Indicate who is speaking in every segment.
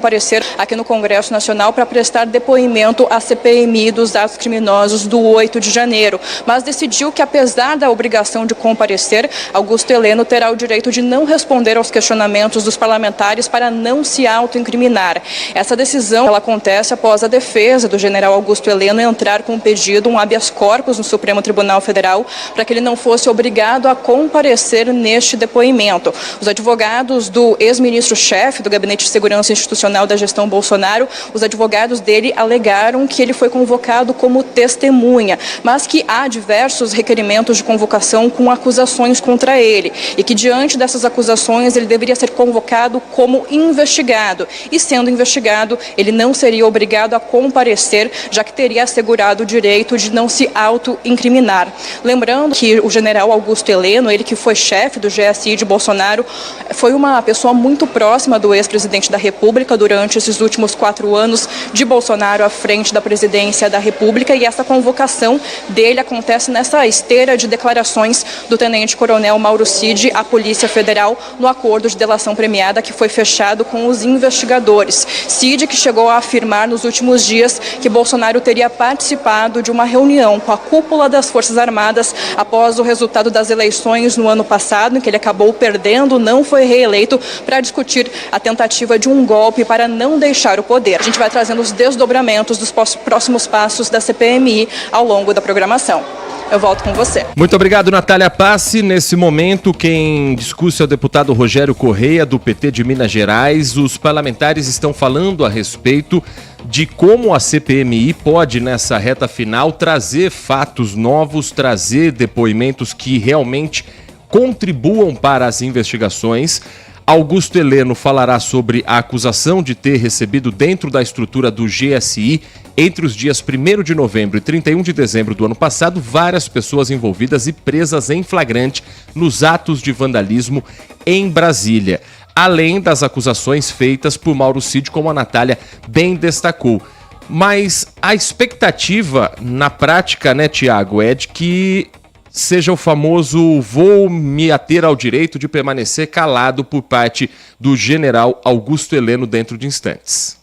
Speaker 1: Comparecer aqui no Congresso Nacional para prestar depoimento à CPMI dos atos criminosos do 8 de janeiro, mas decidiu que, apesar da obrigação de comparecer, Augusto Heleno terá o direito de não responder aos questionamentos dos parlamentares para não se autoincriminar. Essa decisão ela acontece após a defesa do general Augusto Heleno entrar com um pedido, um habeas corpus no Supremo Tribunal Federal, para que ele não fosse obrigado a comparecer neste depoimento. Os advogados do ex-ministro-chefe do Gabinete de Segurança Institucional da gestão Bolsonaro, os advogados dele alegaram que ele foi convocado como testemunha, mas que há diversos requerimentos de convocação com acusações contra ele e que, diante dessas acusações, ele deveria ser convocado como investigado e, sendo investigado, ele não seria obrigado a comparecer, já que teria assegurado o direito de não se auto-incriminar. Lembrando que o general Augusto Heleno, ele que foi chefe do GSI de Bolsonaro, foi uma pessoa muito próxima do ex-presidente da República durante esses últimos 4 anos de Bolsonaro à frente da presidência da República, e essa convocação dele acontece nessa esteira de declarações do tenente-coronel Mauro Cid à Polícia Federal no acordo de delação premiada que foi fechado com os investigadores. Cid, que chegou a afirmar nos últimos dias que Bolsonaro teria participado de uma reunião com a cúpula das Forças Armadas após o resultado das eleições no ano passado, em que ele acabou perdendo, não foi reeleito, para discutir a tentativa de um golpe para não deixar o poder. A gente vai trazendo os desdobramentos dos próximos passos da CPMI ao longo da programação. Eu volto com você.
Speaker 2: Muito obrigado, Natália Passi. Nesse momento, quem discute é o deputado Rogério Correia, do PT de Minas Gerais. Os parlamentares estão falando a respeito de como a CPMI pode, nessa reta final, trazer fatos novos, trazer depoimentos que realmente contribuam para as investigações. Augusto Heleno falará sobre a acusação de ter recebido dentro da estrutura do GSI, entre os dias 1º de novembro e 31 de dezembro do ano passado, várias pessoas envolvidas e presas em flagrante nos atos de vandalismo em Brasília, além das acusações feitas por Mauro Cid, como a Natália bem destacou. Mas a expectativa na prática, né, Tiago, é de que seja o famoso vou me ater ao direito de permanecer calado por parte do general Augusto Heleno dentro de instantes.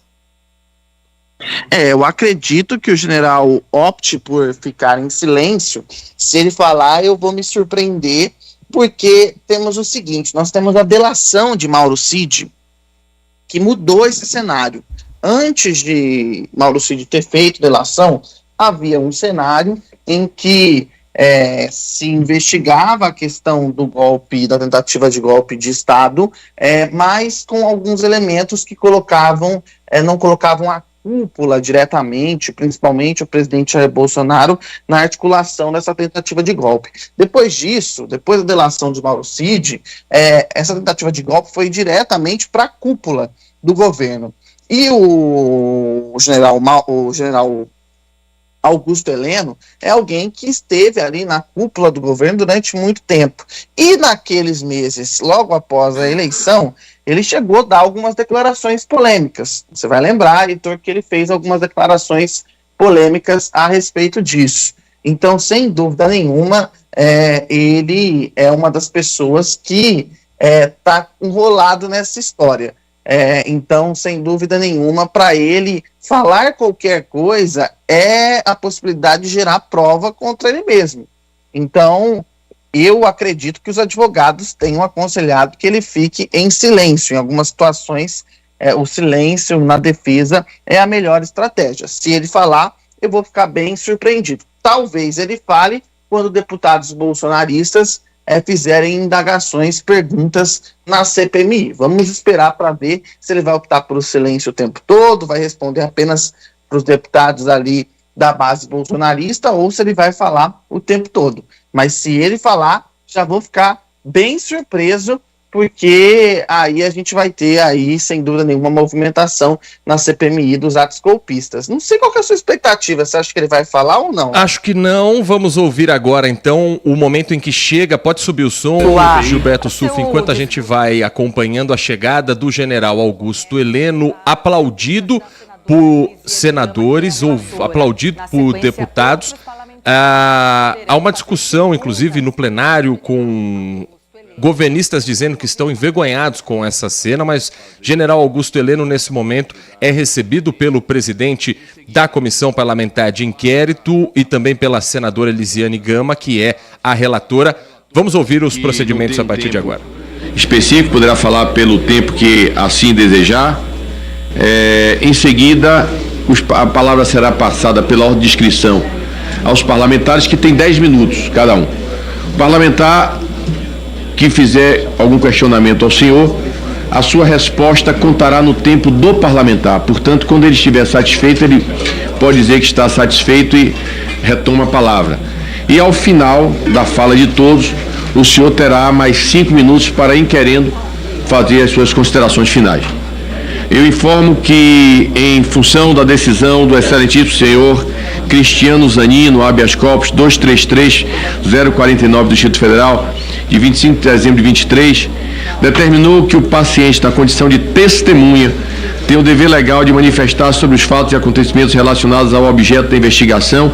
Speaker 3: Eu acredito que o general opte por ficar em silêncio. Se ele falar, eu vou me surpreender, porque temos o seguinte, nós temos a delação de Mauro Cid, que mudou esse cenário. Antes de Mauro Cid ter feito delação, havia um cenário em que se investigava a questão do golpe, da tentativa de golpe de Estado, mas com alguns elementos que não colocavam a cúpula diretamente, principalmente o presidente Jair Bolsonaro, na articulação dessa tentativa de golpe. Depois disso, depois da delação de Mauro Cid, essa tentativa de golpe foi diretamente para a cúpula do governo. E o general Augusto Heleno é alguém que esteve ali na cúpula do governo durante muito tempo. E naqueles meses, logo após a eleição, ele chegou a dar algumas declarações polêmicas. Você vai lembrar, Heitor, que ele fez algumas declarações polêmicas a respeito disso. Então, sem dúvida nenhuma, ele é uma das pessoas que está enrolado nessa história. Então, sem dúvida nenhuma, para ele falar qualquer coisa é a possibilidade de gerar prova contra ele mesmo. Então, eu acredito que os advogados tenham aconselhado que ele fique em silêncio. Em algumas situações, o silêncio na defesa é a melhor estratégia. Se ele falar, eu vou ficar bem surpreendido. Talvez ele fale quando deputados bolsonaristas fizerem indagações, perguntas na CPMI. Vamos esperar para ver se ele vai optar pelo silêncio o tempo todo, vai responder apenas para os deputados ali da base bolsonarista, ou se ele vai falar o tempo todo. Mas se ele falar, já vou ficar bem surpreso, porque aí a gente vai ter aí, sem dúvida nenhuma, movimentação na CPMI dos atos golpistas. Não sei qual que é a sua expectativa, você acha que ele vai falar ou não?
Speaker 2: Acho que não, vamos ouvir agora então o momento em que chega, pode subir o som, Gilberto Suf, enquanto a gente vai acompanhando a chegada do general Augusto Heleno, aplaudido por senadores ou aplaudido por deputados. Há uma discussão, inclusive, no plenário com governistas dizendo que estão envergonhados com essa cena, mas General Augusto Heleno, nesse momento, é recebido pelo presidente da Comissão Parlamentar de Inquérito e também pela senadora Elisiane Gama, que é a relatora. Vamos ouvir os procedimentos a partir de agora.
Speaker 4: Específico, poderá falar pelo tempo que assim desejar. Em seguida, a palavra será passada pela ordem de inscrição aos parlamentares, que tem 10 minutos cada um. O parlamentar que fizer algum questionamento ao senhor, a sua resposta contará no tempo do parlamentar. Portanto, quando ele estiver satisfeito, ele pode dizer que está satisfeito e retoma a palavra. E ao final da fala de todos, o senhor terá mais 5 minutos para, em querendo, fazer as suas considerações finais. Eu informo que, em função da decisão do excelentíssimo senhor Cristiano Zanino, habeas corpus 233-049 do Distrito Federal, de 25 de dezembro de 23, determinou que o paciente, na condição de testemunha, tem o dever legal de manifestar sobre os fatos e acontecimentos relacionados ao objeto da investigação,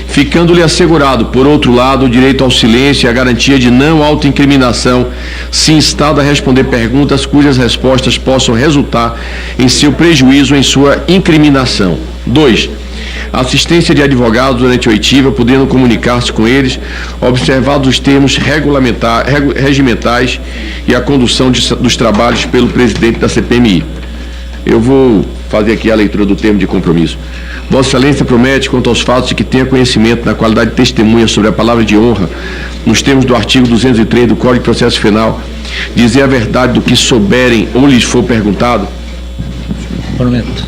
Speaker 4: ficando-lhe assegurado, por outro lado, o direito ao silêncio e a garantia de não autoincriminação, se instado a responder perguntas cujas respostas possam resultar em seu prejuízo ou em sua incriminação. 2. Assistência de advogados durante a oitiva, podendo comunicar-se com eles, observados os termos regimentais e a condução dos trabalhos pelo presidente da CPMI. Eu vou fazer aqui a leitura do termo de compromisso. Vossa Excelência promete, quanto aos fatos de que tenha conhecimento na qualidade de testemunha sobre a palavra de honra, nos termos do artigo 203 do Código de Processo Penal, dizer a verdade do que souberem ou lhes for perguntado?
Speaker 5: Prometo.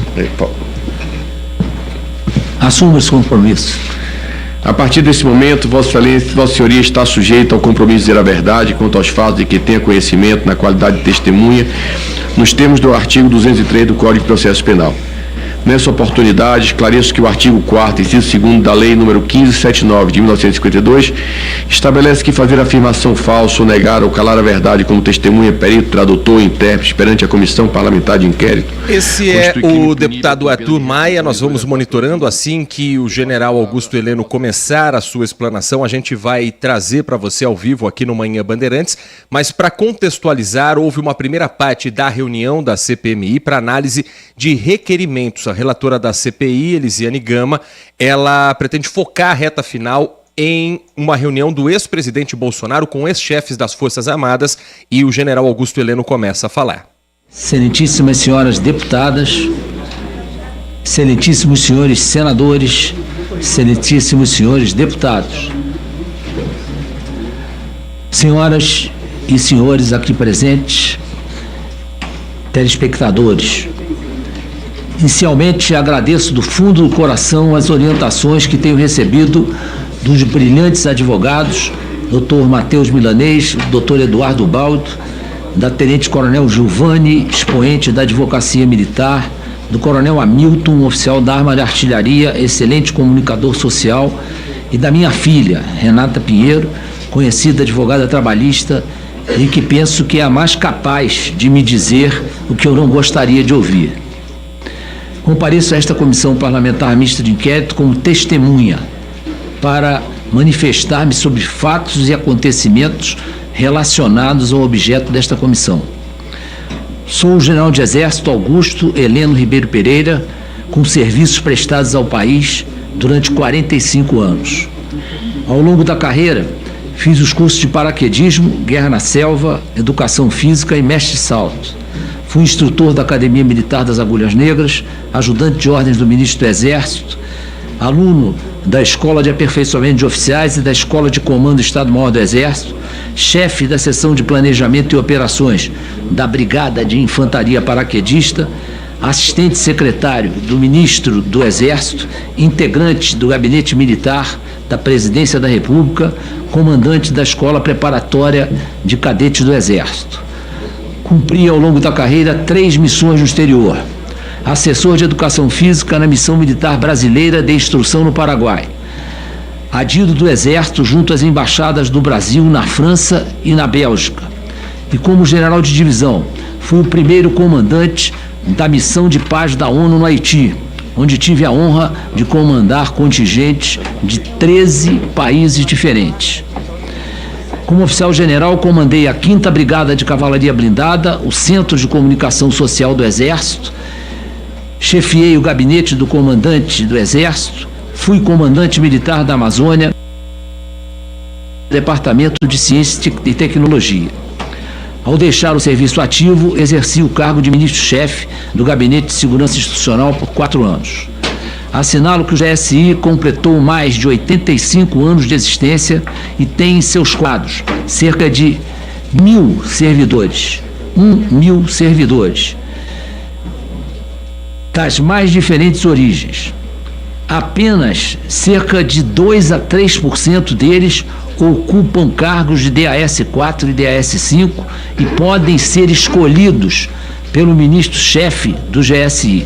Speaker 5: Assumo esse compromisso.
Speaker 4: A partir desse momento, Vossa Excelência, Vossa Senhoria está sujeita ao compromisso de dizer a verdade quanto aos fatos de que tenha conhecimento na qualidade de testemunha, nos termos do artigo 203 do Código de Processo Penal. Nessa oportunidade, esclareço que o artigo 4º, inciso 2º da Lei nº 1579 de 1952 estabelece que fazer afirmação falsa ou negar ou calar a verdade como testemunha, perito, tradutor, intérprete perante a Comissão Parlamentar de Inquérito.
Speaker 2: Esse é o deputado Arthur Maia. Nós vamos monitorando. Assim que o general Augusto Heleno começar a sua explanação, a gente vai trazer para você ao vivo aqui no Manhã Bandeirantes. Mas para contextualizar, houve uma primeira parte da reunião da CPMI para análise de requerimentos. A relatora da CPI, Elisiane Gama, ela pretende focar a reta final em uma reunião do ex-presidente Bolsonaro com ex-chefes das Forças Armadas, e o general Augusto Heleno começa a falar.
Speaker 5: Excelentíssimas senhoras deputadas, excelentíssimos senhores senadores, excelentíssimos senhores deputados, senhoras e senhores aqui presentes, telespectadores, inicialmente agradeço do fundo do coração as orientações que tenho recebido dos brilhantes advogados, Dr. Matheus Milanês, Dr. Eduardo Baldo, da Tenente Coronel Giovanni, expoente da Advocacia Militar, do Coronel Hamilton, oficial da Arma de Artilharia, excelente comunicador social, e da minha filha, Renata Pinheiro, conhecida advogada trabalhista, e que penso que é a mais capaz de me dizer o que eu não gostaria de ouvir. Compareço a esta Comissão Parlamentar Mista de Inquérito como testemunha para manifestar-me sobre fatos e acontecimentos relacionados ao objeto desta comissão. Sou o general de Exército Augusto Heleno Ribeiro Pereira, com serviços prestados ao país durante 45 anos. Ao longo da carreira, fiz os cursos de paraquedismo, guerra na selva, educação física e mestre-salto. Fui instrutor da Academia Militar das Agulhas Negras, ajudante de ordens do Ministro do Exército, aluno da Escola de Aperfeiçoamento de Oficiais e da Escola de Comando do Estado-Maior do Exército, chefe da Seção de Planejamento e Operações da Brigada de Infantaria Paraquedista, assistente secretário do Ministro do Exército, integrante do Gabinete Militar da Presidência da República, comandante da Escola Preparatória de Cadetes do Exército. Cumpri ao longo da carreira 3 missões no exterior. Assessor de Educação Física na Missão Militar Brasileira de Instrução no Paraguai. Adido do Exército junto às embaixadas do Brasil na França e na Bélgica. E como general de divisão, fui o primeiro comandante da Missão de Paz da ONU no Haiti, onde tive a honra de comandar contingentes de 13 países diferentes. Como oficial general, comandei a 5ª Brigada de Cavalaria Blindada, o Centro de Comunicação Social do Exército, chefiei o gabinete do comandante do Exército, fui comandante militar da Amazônia, Departamento de Ciência e Tecnologia. Ao deixar o serviço ativo, exerci o cargo de ministro-chefe do Gabinete de Segurança Institucional por 4 anos. Assinalo que o GSI completou mais de 85 anos de existência e tem em seus quadros cerca de 1.000 servidores. 1.000 servidores. Das mais diferentes origens. Apenas cerca de 2 a 3% deles ocupam cargos de DAS-4 e DAS-5 e podem ser escolhidos pelo ministro-chefe do GSI.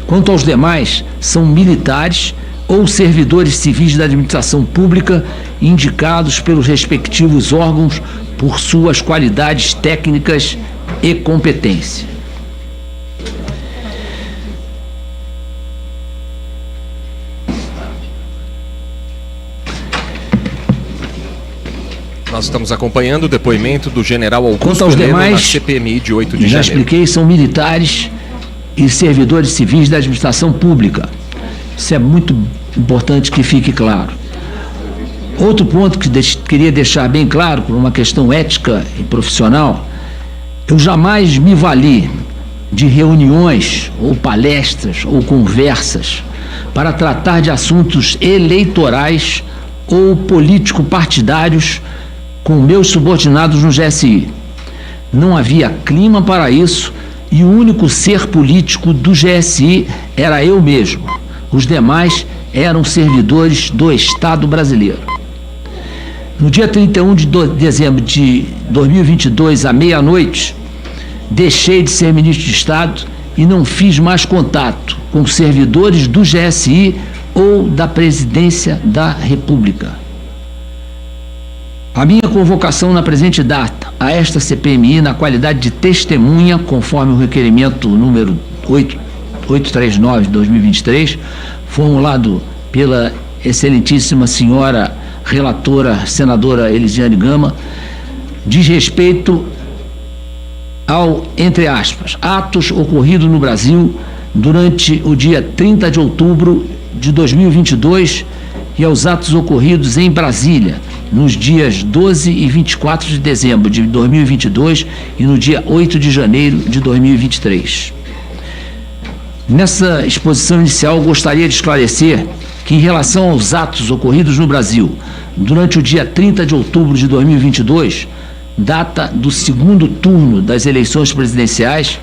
Speaker 5: Quanto aos demais, são militares ou servidores civis da administração pública indicados pelos respectivos órgãos por suas qualidades técnicas e competência.
Speaker 2: Nós estamos acompanhando o depoimento do general
Speaker 5: Quanto
Speaker 2: Augusto
Speaker 5: aos
Speaker 2: Heleno
Speaker 5: demais,
Speaker 2: na CPMI de 8 de
Speaker 5: já
Speaker 2: janeiro.
Speaker 5: expliquei, são militares e servidores civis da administração pública. Isso é muito importante que fique claro. Outro ponto que queria deixar bem claro, por uma questão ética e profissional, eu jamais me vali de reuniões ou palestras ou conversas para tratar de assuntos eleitorais ou político-partidários com meus subordinados no GSI. Não havia clima para isso e o único ser político do GSI era eu mesmo. Os demais eram servidores do Estado brasileiro. No dia 31 de dezembro de 2022, à meia-noite, deixei de ser ministro de Estado e não fiz mais contato com servidores do GSI ou da Presidência da República. A minha convocação na presente data a esta CPMI, na qualidade de testemunha, conforme o requerimento número 839 de 2023, formulado pela excelentíssima senhora relatora, senadora Elisiane Gama, diz respeito ao, entre aspas, atos ocorridos no Brasil durante o dia 30 de outubro de 2022 e aos atos ocorridos em Brasília, nos dias 12 e 24 de dezembro de 2022 e no dia 8 de janeiro de 2023. Nessa exposição inicial, gostaria de esclarecer que, em relação aos atos ocorridos no Brasil durante o dia 30 de outubro de 2022, data do segundo turno das eleições presidenciais,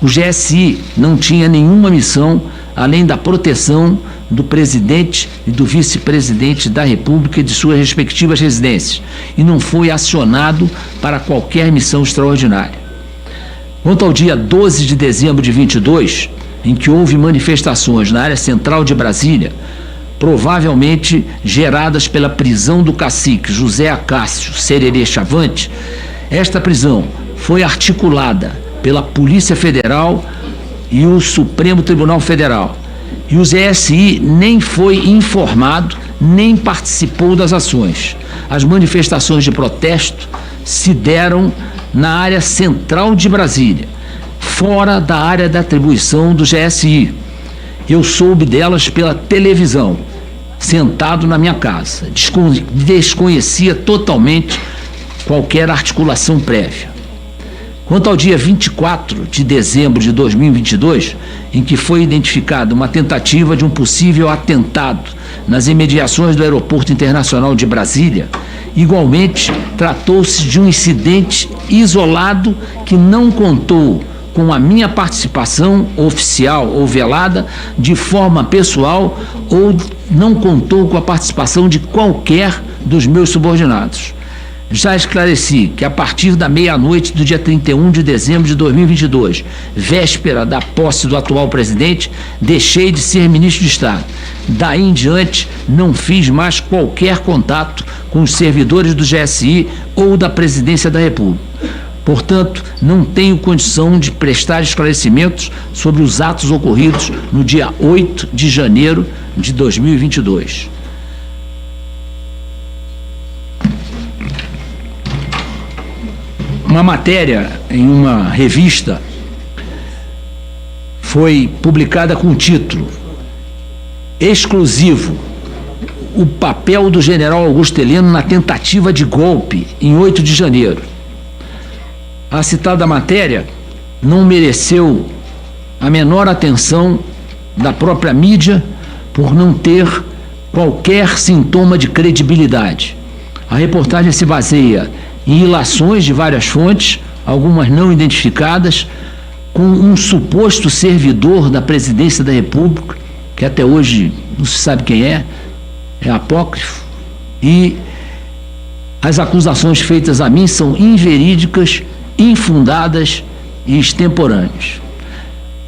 Speaker 5: o GSI não tinha nenhuma missão além da proteção do presidente e do vice-presidente da República e de suas respectivas residências, e não foi acionado para qualquer missão extraordinária. Quanto ao dia 12 de dezembro de 22, em que houve manifestações na área central de Brasília, provavelmente geradas pela prisão do cacique José Acácio Sererê Chavante, esta prisão foi articulada pela Polícia Federal e o Supremo Tribunal Federal. E o GSI nem foi informado, nem participou das ações. As manifestações de protesto se deram na área central de Brasília, fora da área da atribuição do GSI. Eu soube delas pela televisão, sentado na minha casa. Desconhecia totalmente qualquer articulação prévia. Quanto ao dia 24 de dezembro de 2022, em que foi identificada uma tentativa de um possível atentado nas imediações do Aeroporto Internacional de Brasília, igualmente tratou-se de um incidente isolado que não contou com a minha participação oficial ou velada de forma pessoal ou não contou com a participação de qualquer dos meus subordinados. Já esclareci que a partir da meia-noite do dia 31 de dezembro de 2022, véspera da posse do atual presidente, deixei de ser ministro de Estado. Daí em diante, não fiz mais qualquer contato com os servidores do GSI ou da Presidência da República. Portanto, não tenho condição de prestar esclarecimentos sobre os atos ocorridos no dia 8 de janeiro de 2022. uma matéria em uma revista foi publicada com o título exclusivo: o papel do general Augusto Heleno na tentativa de golpe em 8 de janeiro. A citada matéria não mereceu a menor atenção da própria mídia por não ter qualquer sintoma de credibilidade. A reportagem se baseia em ilações de várias fontes, algumas não identificadas, com um suposto servidor da Presidência da República, que até hoje não se sabe quem é apócrifo, e as acusações feitas a mim são inverídicas, infundadas e extemporâneas.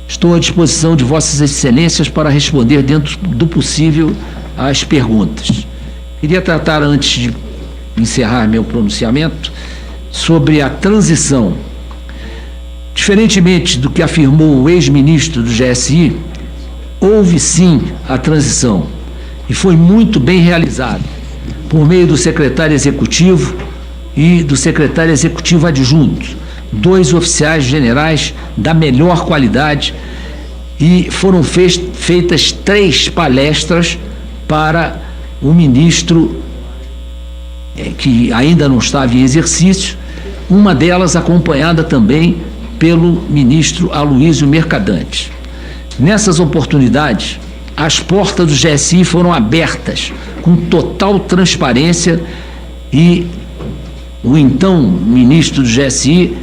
Speaker 5: Estou à disposição de Vossas Excelências para responder dentro do possível às perguntas. Queria tratar, antes de encerrar meu pronunciamento, sobre a transição. Diferentemente do que afirmou o ex-ministro do GSI, houve sim a transição e foi muito bem realizada por meio do secretário executivo e do secretário executivo adjunto, 2 oficiais generais da melhor qualidade, e foram feitas 3 palestras para o ministro que ainda não estava em exercício, uma delas acompanhada também pelo ministro Aloysio Mercadante. Nessas oportunidades, as portas do GSI foram abertas com total transparência e o então ministro do GSI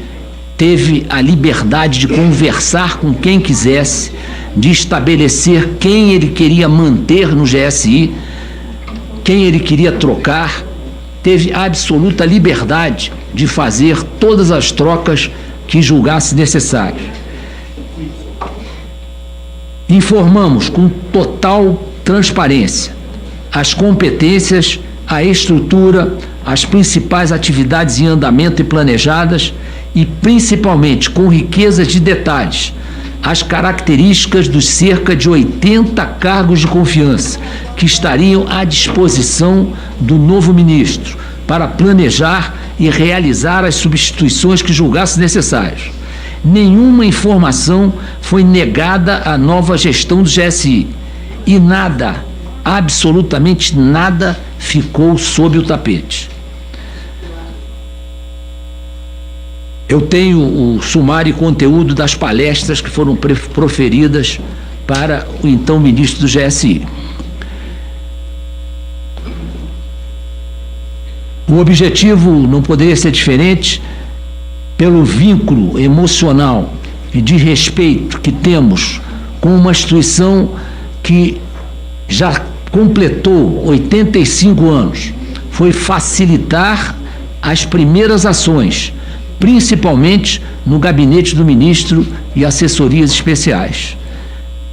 Speaker 5: teve a liberdade de conversar com quem quisesse, de estabelecer quem ele queria manter no GSI, quem ele queria trocar, teve absoluta liberdade de fazer todas as trocas que julgasse necessário. Informamos com total transparência as competências, a estrutura, as principais atividades em andamento e planejadas e, principalmente, com riqueza de detalhes, as características dos cerca de 80 cargos de confiança que estariam à disposição do novo ministro para planejar e realizar as substituições que julgasse necessárias. Nenhuma informação foi negada à nova gestão do GSI e nada, absolutamente nada, ficou sob o tapete. Eu tenho o sumário e conteúdo das palestras que foram proferidas para o então ministro do GSI. O objetivo não poderia ser diferente pelo vínculo emocional e de respeito que temos com uma instituição que já completou 85 anos. Foi facilitar as primeiras ações, principalmente no gabinete do ministro e assessorias especiais.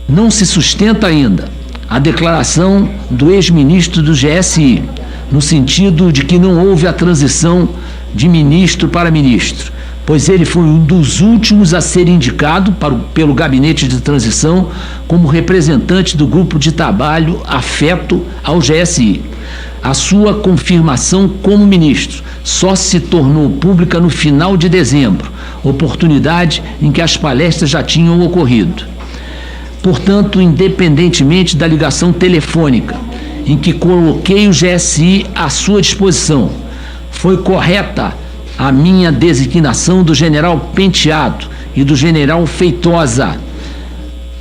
Speaker 5: Não se sustenta ainda a declaração do ex-ministro do GSI, no sentido de que não houve a transição de ministro para ministro, pois ele foi um dos últimos a ser indicado pelo gabinete de transição como representante do grupo de trabalho afeto ao GSI. A sua confirmação como ministro só se tornou pública no final de dezembro, oportunidade em que as palestras já tinham ocorrido. Portanto, independentemente da ligação telefônica em que coloquei o GSI à sua disposição, foi correta a minha designação do general Penteado e do general Feitosa.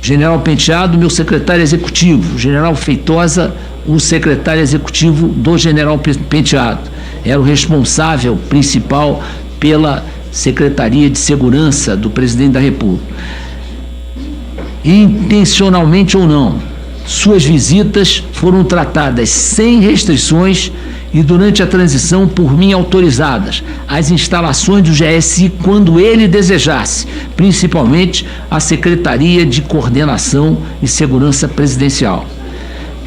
Speaker 5: General Penteado, meu secretário executivo; general Feitosa, o secretário executivo do general Penteado. Era o responsável principal pela Secretaria de Segurança do Presidente da República. Intencionalmente ou não, suas visitas foram tratadas sem restrições e, durante a transição, por mim autorizadas às instalações do GSI quando ele desejasse, principalmente a Secretaria de Coordenação e Segurança Presidencial.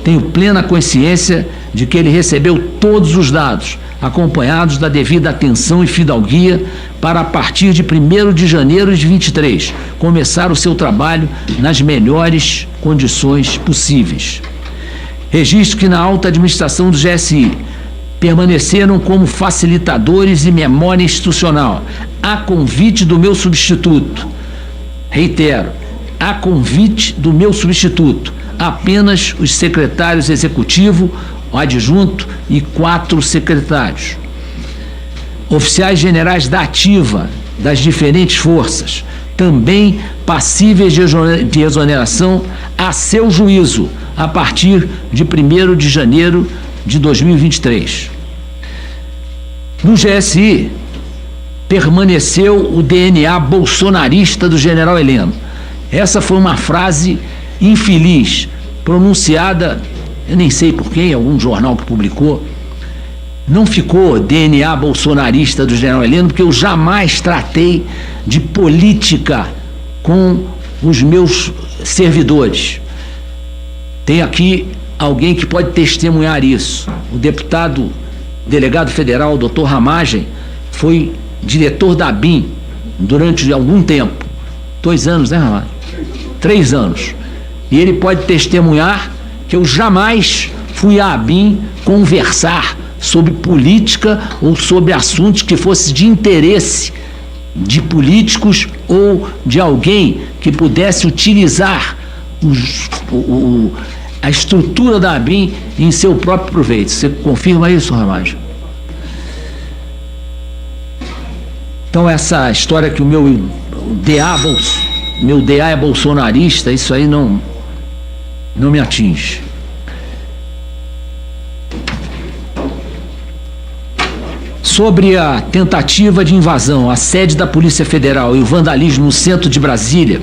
Speaker 5: Tenho plena consciência de que ele recebeu todos os dados, acompanhados da devida atenção e fidalguia, para, a partir de 1º de janeiro de 23, começar o seu trabalho nas melhores condições possíveis. Registro que na alta administração do GSI permaneceram como facilitadores e memória institucional a convite do meu substituto. Reitero, a convite do meu substituto, apenas os secretários executivo, o adjunto e 4 secretários. Oficiais generais da ativa das diferentes forças, também passíveis de exoneração a seu juízo, a partir de 1º de janeiro de 2023. No GSI, permaneceu o DNA bolsonarista do general Heleno. Essa foi uma frase infeliz, pronunciada, eu nem sei por quem, algum jornal que publicou. Não ficou DNA bolsonarista do general Heleno, porque eu jamais tratei de política com os meus servidores. Tem aqui alguém que pode testemunhar isso. O delegado federal, Dr. Ramagem, foi diretor da ABIN durante algum tempo. 2 anos, né, Ramagem? 3 anos. E ele pode testemunhar que eu jamais fui à ABIN conversar sobre política ou sobre assuntos que fosse de interesse de políticos ou de alguém que pudesse utilizar a estrutura da ABIN em seu próprio proveito. Você confirma isso, Ramagem? Então, essa história que o meu DA é bolsonarista, isso aí não me atinge. Sobre a tentativa de invasão à sede da Polícia Federal e o vandalismo no centro de Brasília,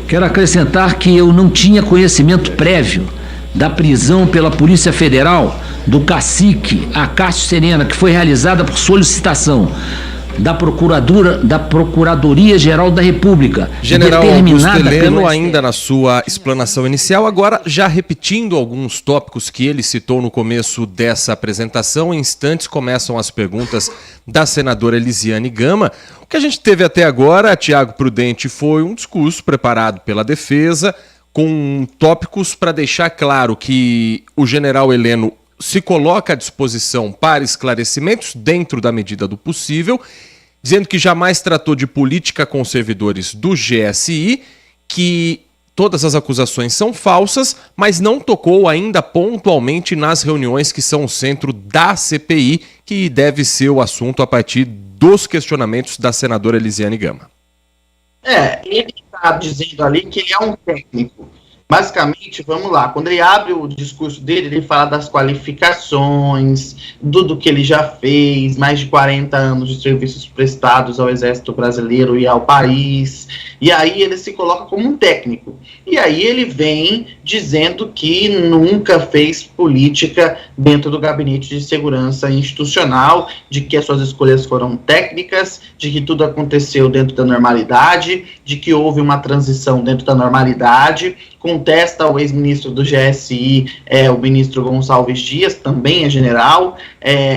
Speaker 5: quero acrescentar que eu não tinha conhecimento prévio da prisão pela Polícia Federal do cacique Acácio Serena, que foi realizada por solicitação da Procuradoria-Geral da República.
Speaker 2: General Augusto Heleno, ainda na sua explanação inicial, agora já repetindo alguns tópicos que ele citou no começo dessa apresentação. Em instantes começam as perguntas da senadora Elisiane Gama. O que a gente teve até agora, Tiago Prudente, foi um discurso preparado pela defesa, com tópicos para deixar claro que o general Heleno se coloca à disposição para esclarecimentos dentro da medida do possível, dizendo que jamais tratou de política com servidores do GSI, que todas as acusações são falsas, mas não tocou ainda pontualmente nas reuniões que são o centro da CPI, que deve ser o assunto a partir dos questionamentos da senadora Elisiane Gama.
Speaker 3: Ele está dizendo ali que ele é um técnico. Basicamente, vamos lá, quando ele abre o discurso dele, ele fala das qualificações, do que ele já fez, mais de 40 anos de serviços prestados ao Exército Brasileiro e ao país, e aí ele se coloca como um técnico. E aí ele vem dizendo que nunca fez política dentro do Gabinete de Segurança Institucional, de que as suas escolhas foram técnicas, de que tudo aconteceu dentro da normalidade, de que houve uma transição dentro da normalidade. Contesta o ex-ministro do GSI, o ministro Gonçalves Dias, também é general,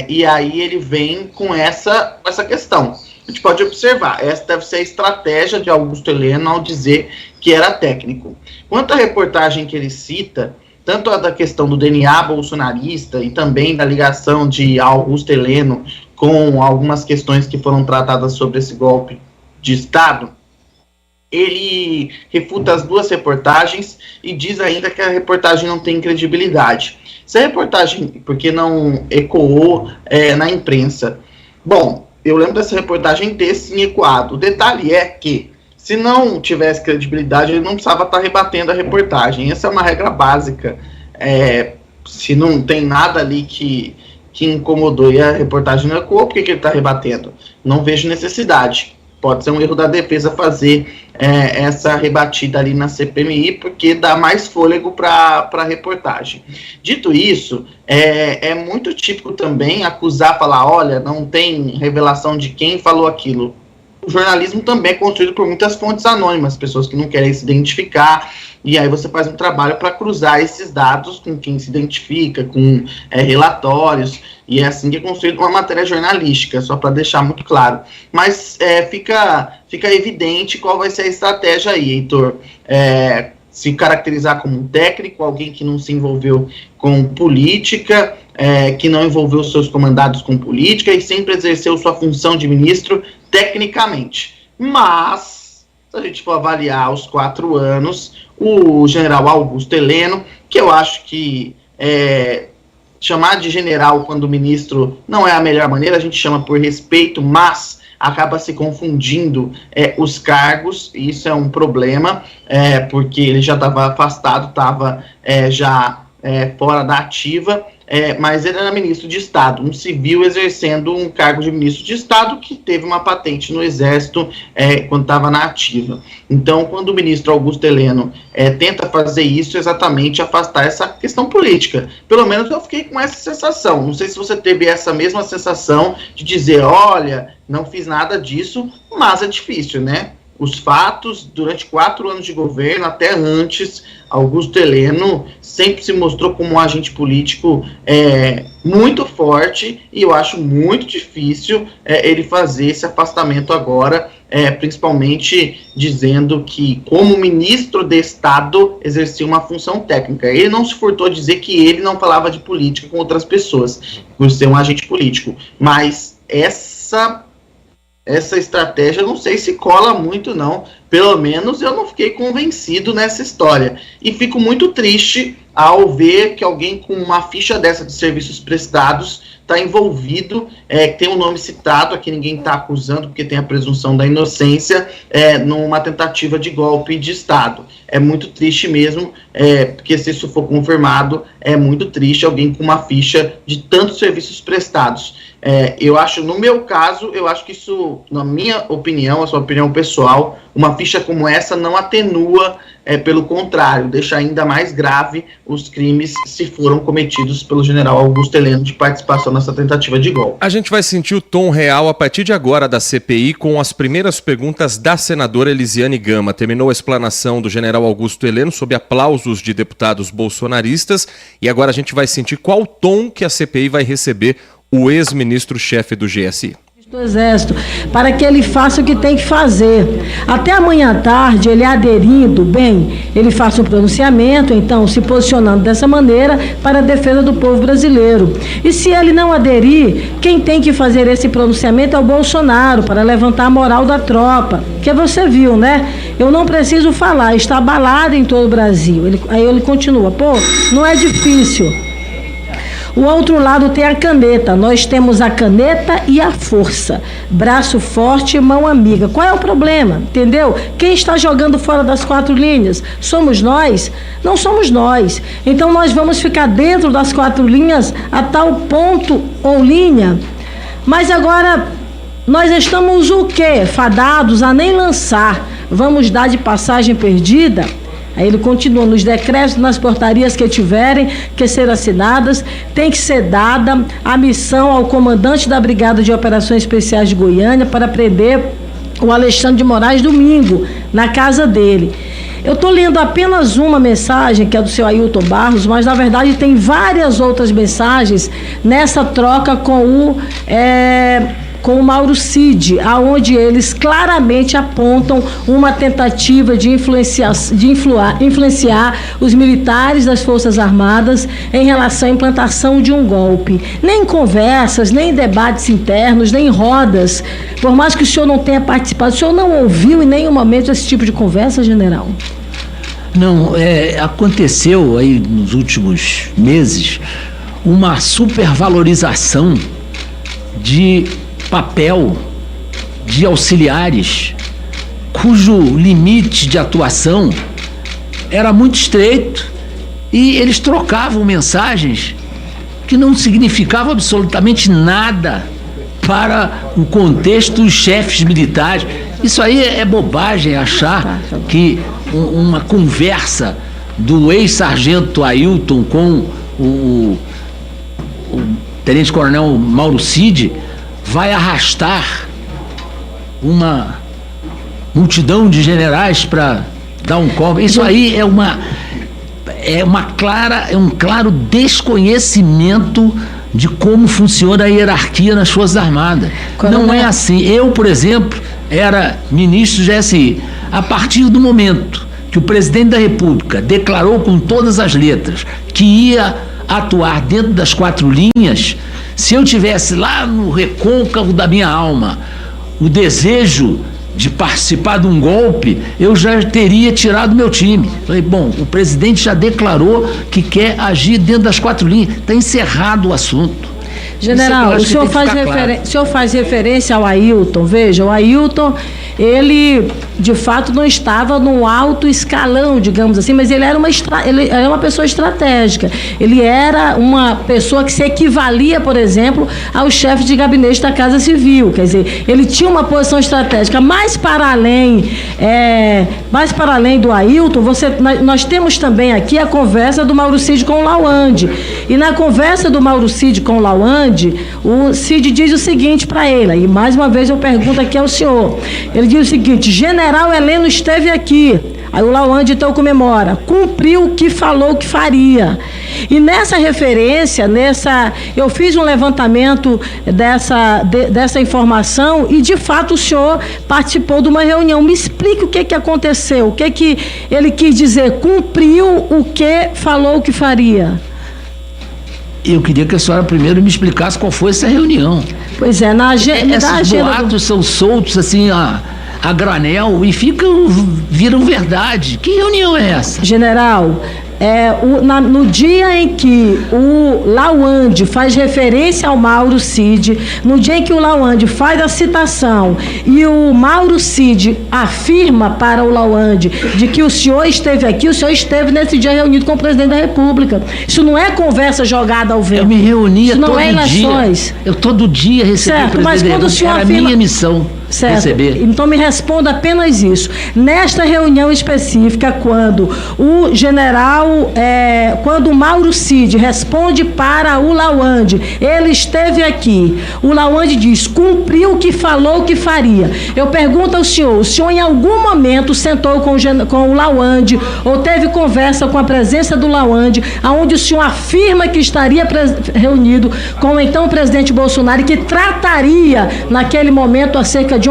Speaker 3: e aí ele vem com essa questão. A gente pode observar, essa deve ser a estratégia de Augusto Heleno ao dizer que era técnico. Quanto à reportagem que ele cita, tanto a da questão do DNA bolsonarista e também da ligação de Augusto Heleno com algumas questões que foram tratadas sobre esse golpe de Estado, ele refuta as 2 reportagens e diz ainda que a reportagem não tem credibilidade. Se a reportagem, porque não ecoou na imprensa? Bom, eu lembro dessa reportagem ter sim ecoado. O detalhe é que, se não tivesse credibilidade, ele não precisava estar rebatendo a reportagem. Essa é uma regra básica. Se não tem nada ali que incomodou e a reportagem não ecoou, por que ele está rebatendo? Não vejo necessidade. Pode ser um erro da defesa fazer essa rebatida ali na CPMI, porque dá mais fôlego para a reportagem. Dito isso, é muito típico também acusar, falar, olha, não tem revelação de quem falou aquilo. O jornalismo também é construído por muitas fontes anônimas, pessoas que não querem se identificar, e aí você faz um trabalho para cruzar esses dados com quem se identifica, com relatórios, e é assim que é construída uma matéria jornalística, só para deixar muito claro. Mas fica evidente qual vai ser a estratégia aí, Heitor. Se caracterizar como um técnico, alguém que não se envolveu com política, que não envolveu seus comandados com política e sempre exerceu sua função de ministro tecnicamente. Mas, se a gente for avaliar os 4 anos, o general Augusto Heleno, que eu acho que chamar de general quando o ministro não é a melhor maneira, a gente chama por respeito, mas acaba se confundindo os cargos, e isso é um problema, porque ele já estava afastado, estava já fora da ativa, mas ele era ministro de Estado, um civil exercendo um cargo de ministro de Estado que teve uma patente no Exército quando estava na ativa. Então, quando o ministro Augusto Heleno tenta fazer isso, exatamente afastar essa questão política. Pelo menos eu fiquei com essa sensação. Não sei se você teve essa mesma sensação de dizer, olha, não fiz nada disso, mas é difícil, né? Os fatos, durante 4 anos de governo, até antes, Augusto Heleno sempre se mostrou como um agente político muito forte, e eu acho muito difícil ele fazer esse afastamento agora, principalmente dizendo que, como ministro de Estado, exercia uma função técnica. Ele não se furtou a dizer que ele não falava de política com outras pessoas, por ser um agente político, mas essa estratégia, não sei se cola muito, não. Pelo menos eu não fiquei convencido nessa história. E fico muito triste ao ver que alguém com uma ficha dessa de serviços prestados está envolvido, tem um nome citado, aqui ninguém está acusando, porque tem a presunção da inocência, numa tentativa de golpe de Estado. É muito triste mesmo, porque se isso for confirmado, é muito triste alguém com uma ficha de tantos serviços prestados. Eu acho, no meu caso, eu acho que isso, na minha opinião, a sua opinião pessoal, uma ficha como essa não atenua, pelo contrário, deixa ainda mais grave os crimes se foram cometidos pelo general Augusto Heleno de participação nessa tentativa de golpe.
Speaker 2: A gente vai sentir o tom real a partir de agora da CPI com as primeiras perguntas da senadora Elisiane Gama. Terminou a explanação do general Augusto Heleno sob aplausos de deputados bolsonaristas, e agora a gente vai sentir qual tom que a CPI vai receber o ex-ministro-chefe do GSI.
Speaker 6: Do Exército, para que ele faça o que tem que fazer. Até amanhã à tarde, ele aderindo, ele faça um pronunciamento, então, se posicionando dessa maneira para a defesa do povo brasileiro. E se ele não aderir, quem tem que fazer esse pronunciamento é o Bolsonaro, para levantar a moral da tropa. Que você viu, né? Eu não preciso falar, está abalado em todo o Brasil. Aí ele continua, não é difícil. O outro lado tem a caneta, nós temos a caneta e a força, braço forte e mão amiga. Qual é o problema? Entendeu? Quem está jogando fora das 4 linhas? Somos nós? Não somos nós. Então nós vamos ficar dentro das 4 linhas a tal ponto ou linha. Mas agora nós estamos o quê? Fadados a nem lançar. Vamos dar de passagem perdida? Aí ele continua, nos decretos, nas portarias que tiverem que ser assinadas, tem que ser dada a missão ao comandante da Brigada de Operações Especiais de Goiânia para prender o Alexandre de Moraes domingo, na casa dele. Eu estou lendo apenas uma mensagem, que é do seu Ailton Barros, mas na verdade tem várias outras mensagens nessa troca com o Mauro Cid, aonde eles claramente apontam uma tentativa de influenciar os militares das Forças Armadas em relação à implantação de um golpe. Nem conversas, nem debates internos, nem rodas. Por mais que o senhor não tenha participado, o senhor não ouviu em nenhum momento esse tipo de conversa, general?
Speaker 5: Não, aconteceu aí nos últimos meses uma supervalorização de papel de auxiliares cujo limite de atuação era muito estreito, e eles trocavam mensagens que não significavam absolutamente nada para o contexto dos chefes militares. Isso aí é bobagem, achar que uma conversa do ex-sargento Ailton com o tenente-coronel Mauro Cid vai arrastar uma multidão de generais para dar um golpe. Isso aí é um claro desconhecimento de como funciona a hierarquia nas Forças Armadas. Não é assim. Eu, por exemplo, era ministro do GSI. A partir do momento que o presidente da República declarou com todas as letras que ia atuar dentro das 4 linhas, se eu tivesse lá no recôncavo da minha alma o desejo de participar de um golpe, eu já teria tirado meu time. Falei, bom, o presidente já declarou que quer agir dentro das 4 linhas, está encerrado o assunto.
Speaker 6: General, o senhor faz referência ao Ailton. Veja, o Ailton, ele de fato não estava no alto escalão, digamos assim, mas ele era uma pessoa estratégica. Ele era uma pessoa que se equivalia, por exemplo, ao chefe de gabinete da Casa Civil. Quer dizer, ele tinha uma posição estratégica. Mais para além do Ailton, nós temos também aqui a conversa do Mauro Cid com o Lawande. E na conversa do Mauro Cid com o Lawande, o Cid diz o seguinte para ele, e mais uma vez eu pergunto aqui ao senhor. Ele diz o seguinte: General Heleno esteve aqui. Aí o Lawande então comemora, cumpriu o que falou que faria. E nessa referência, eu fiz um levantamento dessa informação e de fato o senhor participou de uma reunião. Me explique o que aconteceu, o que ele quis dizer, cumpriu o que falou que faria.
Speaker 5: Eu queria que a senhora primeiro me explicasse qual foi essa reunião.
Speaker 6: Pois é,
Speaker 5: esses boatos são soltos assim a granel e viram verdade. Que reunião é essa?
Speaker 6: General, no dia em que o Lawande faz referência ao Mauro Cid, no dia em que o Lawande faz a citação e o Mauro Cid afirma para o Lawande de que o senhor esteve aqui, o senhor esteve nesse dia reunido com o presidente da República. Isso não é conversa jogada ao vento.
Speaker 5: Eu me reunia
Speaker 6: todo
Speaker 5: dia.
Speaker 6: Eleições.
Speaker 5: Eu todo dia recebia o presidente da República. Era a minha missão.
Speaker 6: Certo.
Speaker 5: Receber.
Speaker 6: Então me responda apenas isso. Nesta reunião específica, quando o Mauro Cid responde para o Lawande, ele esteve aqui. O Lawande diz, cumpriu o que falou que faria. Eu pergunto ao senhor, o senhor em algum momento sentou com o Lawande ou teve conversa com a presença do Lawande, aonde o senhor afirma que estaria reunido com o então presidente Bolsonaro e que trataria naquele momento acerca de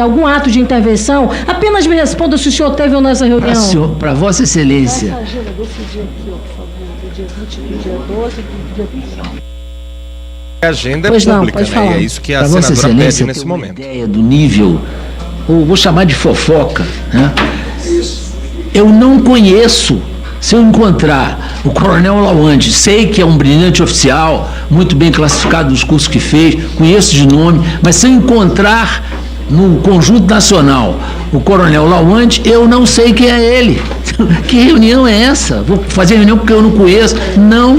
Speaker 6: algum ato de intervenção? Apenas me responda se o senhor teve ou não essa reunião.
Speaker 5: Para Vossa Excelência.
Speaker 6: Essa agenda desse dia aqui, ó, por favor, do dia 20, do dia 12, do dia...
Speaker 2: A agenda
Speaker 6: pois
Speaker 2: é
Speaker 6: não,
Speaker 2: pública, né? E é isso que a senadora pede nesse momento.
Speaker 5: Ideia do nível, ou vou chamar de fofoca, né? Eu não conheço. Se eu encontrar o coronel Lawande, sei que é um brilhante oficial, muito bem classificado nos cursos que fez, conheço de nome, mas se eu encontrar no conjunto nacional o coronel Lawande, eu não sei quem é ele. Que reunião é essa? Vou fazer reunião porque eu não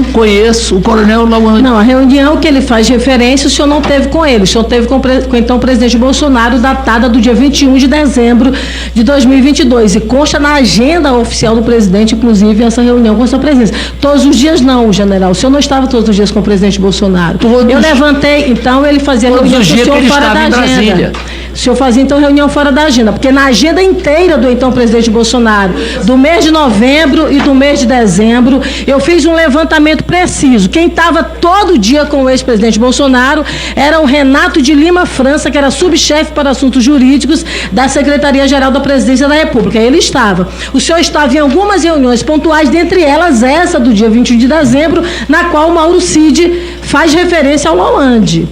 Speaker 5: conheço o coronel Lawande.
Speaker 6: Não, a reunião que ele faz referência, o senhor não teve com ele, o senhor teve com então o presidente Bolsonaro, datada do dia 21 de dezembro de 2022, e consta na agenda oficial do presidente, inclusive, essa reunião com sua presença. Todos os dias não, general, o senhor não estava todos os dias com o presidente Bolsonaro. Eu levantei, então ele fazia reunião com o senhor fora da agenda. O senhor fazia, então, reunião fora da agenda, porque na agenda inteira do então presidente Bolsonaro, do mês de novembro e do mês de dezembro, eu fiz um levantamento preciso. Quem estava todo dia com o ex-presidente Bolsonaro era o Renato de Lima França, que era subchefe para assuntos jurídicos da Secretaria-Geral da Presidência da República. Ele estava. O senhor estava em algumas reuniões pontuais, dentre elas essa do dia 21 de dezembro, na qual o Mauro Cid faz referência ao Lawande.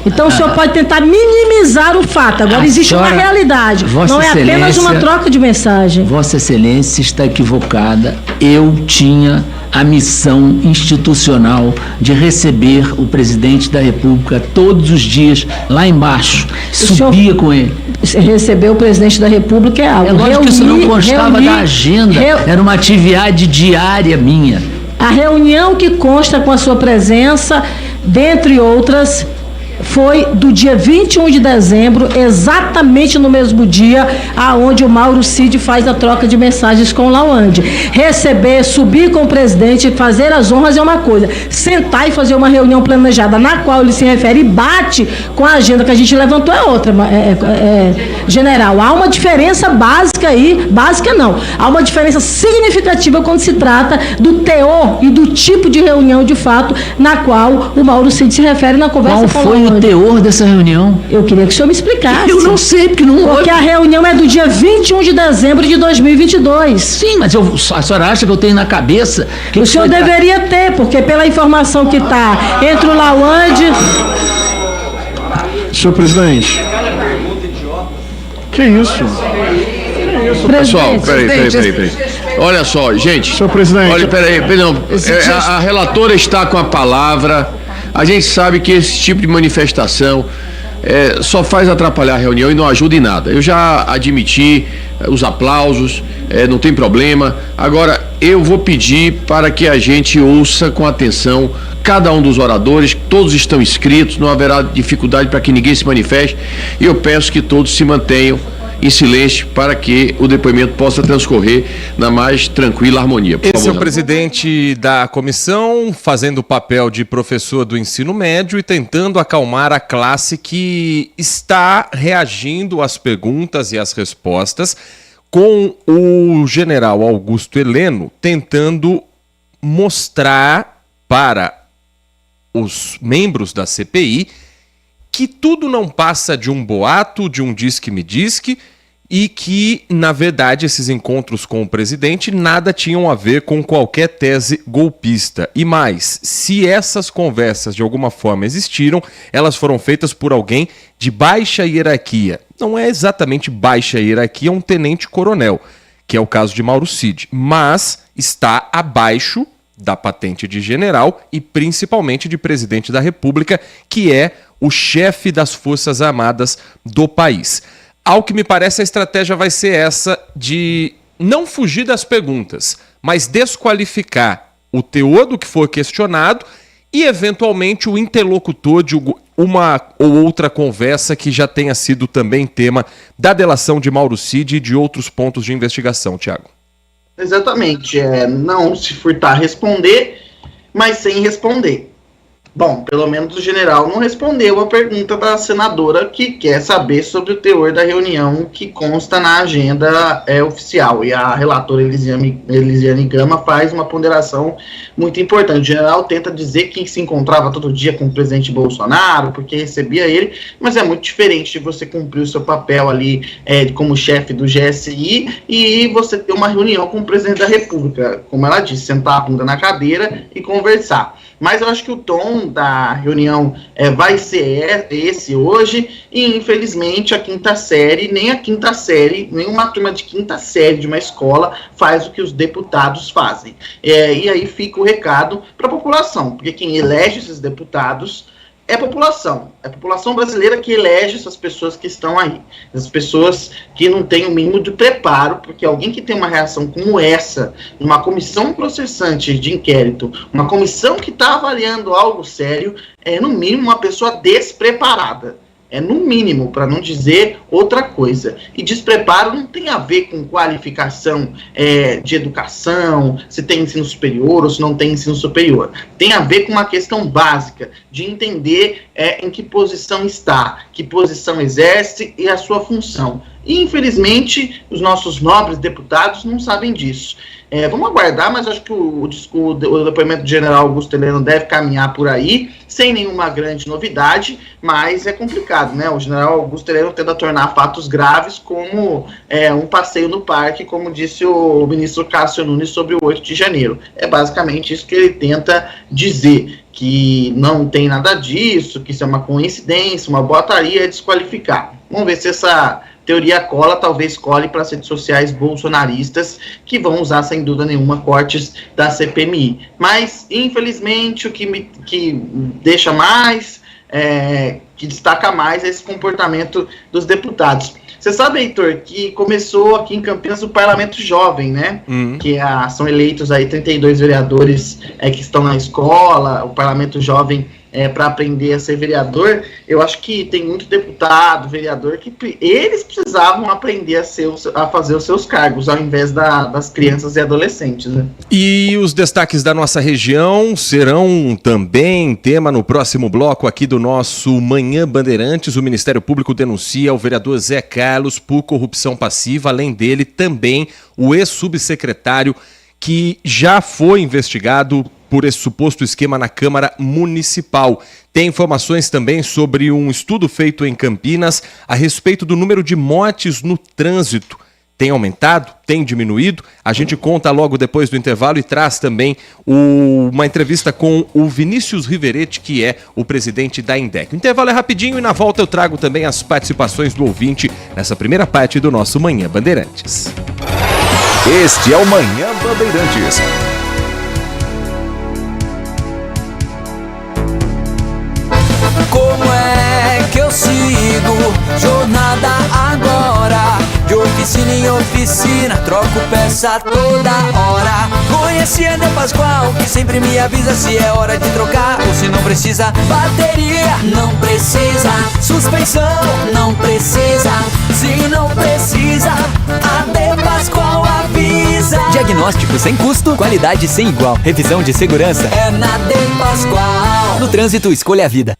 Speaker 6: Então o senhor pode tentar minimizar o fato. Agora existe uma realidade. Não é apenas uma troca de mensagem.
Speaker 5: Vossa Excelência está equivocada. Eu tinha a missão institucional de receber o presidente da República todos os dias lá embaixo. Subia com ele.
Speaker 6: Receber o presidente da República é algo.
Speaker 5: É lógico que isso não constava da agenda. Era uma atividade diária minha.
Speaker 6: A reunião que consta com a sua presença, dentre outras, foi do dia 21 de dezembro, exatamente no mesmo dia aonde o Mauro Cid faz a troca de mensagens com o Lawande. Receber, subir com o presidente, fazer as honras é uma coisa. Sentar e fazer uma reunião planejada na qual ele se refere e bate com a agenda que a gente levantou é outra. General, há uma diferença básica aí, básica não, há uma diferença significativa quando se trata do teor e do tipo de reunião de fato na qual o Mauro Cid se refere na conversa com o Lawande.
Speaker 5: O teor dessa reunião?
Speaker 6: Eu queria que o senhor me explicasse.
Speaker 5: Eu não sei, porque
Speaker 6: a reunião é do dia 21 de dezembro de 2022.
Speaker 5: Sim, mas a senhora acha que eu tenho na cabeça... Que
Speaker 6: o senhor deveria ter, porque pela informação que está entre o Lawande...
Speaker 7: Senhor presidente. Que isso?
Speaker 4: Pessoal, peraí. Olha só, gente.
Speaker 7: Senhor presidente.
Speaker 4: Olha, peraí. A relatora está com a palavra. A gente sabe que esse tipo de manifestação só faz atrapalhar a reunião e não ajuda em nada. Eu já admiti os aplausos, não tem problema. Agora, eu vou pedir para que a gente ouça com atenção cada um dos oradores, todos estão inscritos, não haverá dificuldade para que ninguém se manifeste, e eu peço que todos se mantenham em silêncio para que o depoimento possa transcorrer na mais tranquila harmonia. Por
Speaker 2: Esse
Speaker 4: favor,
Speaker 2: é o presidente da comissão, fazendo o papel de professor do ensino médio e tentando acalmar a classe que está reagindo às perguntas e às respostas, com o general Augusto Heleno tentando mostrar para os membros da CPI que tudo não passa de um boato, de um diz-que-me-diz-que, e que, na verdade, esses encontros com o presidente nada tinham a ver com qualquer tese golpista. E mais, se essas conversas de alguma forma existiram, elas foram feitas por alguém de baixa hierarquia. Não é exatamente baixa hierarquia, é um tenente-coronel, que é o caso de Mauro Cid, mas está abaixo da patente de general e principalmente de presidente da República, que é o chefe das Forças Armadas do país. Ao que me parece, a estratégia vai ser essa de não fugir das perguntas, mas desqualificar o teor do que for questionado e, eventualmente, o interlocutor de uma ou outra conversa que já tenha sido também tema da delação de Mauro Cid e de outros pontos de investigação, Tiago.
Speaker 3: Exatamente, não se furtar a responder, mas sem responder. Bom, pelo menos o general não respondeu a pergunta da senadora que quer saber sobre o teor da reunião que consta na agenda oficial. E a relatora Elisiane Gama faz uma ponderação muito importante. O general tenta dizer que se encontrava todo dia com o presidente Bolsonaro, porque recebia ele, mas é muito diferente de você cumprir o seu papel ali como chefe do GSI e você ter uma reunião com o presidente da República, como ela disse, sentar a bunda na cadeira e conversar. Mas eu acho que o tom da reunião vai ser esse hoje, e infelizmente a quinta série, nenhuma turma de quinta série de uma escola faz o que os deputados fazem. E aí fica o recado para a população, porque quem elege esses deputados é a população brasileira que elege essas pessoas que estão aí, essas pessoas que não têm o mínimo de preparo, porque alguém que tem uma reação como essa, numa comissão processante de inquérito, uma comissão que está avaliando algo sério, é no mínimo uma pessoa despreparada. No mínimo, para não dizer outra coisa. E despreparo não tem a ver com qualificação de educação, se tem ensino superior ou se não tem ensino superior. Tem a ver com uma questão básica, de entender em que posição está, que posição exerce e a sua função. E, infelizmente, os nossos nobres deputados não sabem disso. Vamos aguardar, mas acho que o depoimento do general Augusto Heleno deve caminhar por aí, sem nenhuma grande novidade, mas é complicado, né? O general Augusto Heleno tenta tornar fatos graves como um passeio no parque, como disse o ministro Cássio Nunes sobre o 8 de janeiro. É basicamente isso que ele tenta dizer, que não tem nada disso, que isso é uma coincidência, uma boataria, desqualificar. Vamos ver se essa teoria cola, talvez cole para as redes sociais bolsonaristas, que vão usar, sem dúvida nenhuma, cortes da CPMI. Mas, infelizmente, o que deixa mais, que destaca mais é esse comportamento dos deputados. Você sabe, Heitor, que começou aqui em Campinas o Parlamento Jovem, né? Que são eleitos aí 32 vereadores que estão na escola, o Parlamento Jovem para aprender a ser vereador. Eu acho que tem muito deputado, vereador, que eles precisavam aprender a fazer os seus cargos, ao invés das crianças e adolescentes, né?
Speaker 2: E os destaques da nossa região serão também tema no próximo bloco aqui do nosso Manhã Bandeirantes. O Ministério Público denuncia o vereador Zé Carlos por corrupção passiva, além dele também o ex-subsecretário que já foi investigado por esse suposto esquema na Câmara Municipal. Tem informações também sobre um estudo feito em Campinas a respeito do número de mortes no trânsito Tem aumentado? Tem diminuído? A gente conta logo depois do intervalo e traz também uma entrevista com o Vinícius Riveretti, que é o presidente da INDEC. O intervalo é rapidinho e na volta eu trago também as participações do ouvinte nessa primeira parte do nosso Manhã Bandeirantes.
Speaker 7: Este é o Manhã Bandeirantes.
Speaker 8: Como é que eu sigo? Jornada agora, de oficina em oficina, troco peça toda hora. Conheci Eder Pascoal, que sempre me avisa se é hora de trocar ou se não precisa. Bateria, não precisa. Suspensão, não precisa. Se não precisa, Eder Pascoal avisa.
Speaker 9: Diagnóstico sem custo, qualidade sem igual. Revisão de segurança
Speaker 8: é na Eder Pascoal.
Speaker 9: No trânsito, escolha a vida.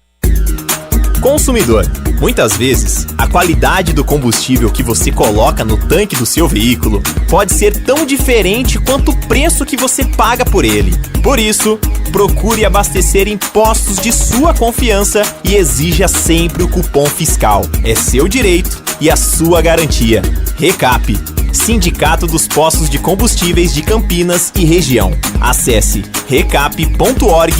Speaker 10: Consumidor, muitas vezes, a qualidade do combustível que você coloca no tanque do seu veículo pode ser tão diferente quanto o preço que você paga por ele. Por isso, procure abastecer em postos de sua confiança e exija sempre o cupom fiscal. É seu direito e a sua garantia. Recap, Sindicato dos Postos de Combustíveis de Campinas e Região. Acesse recap.org.br.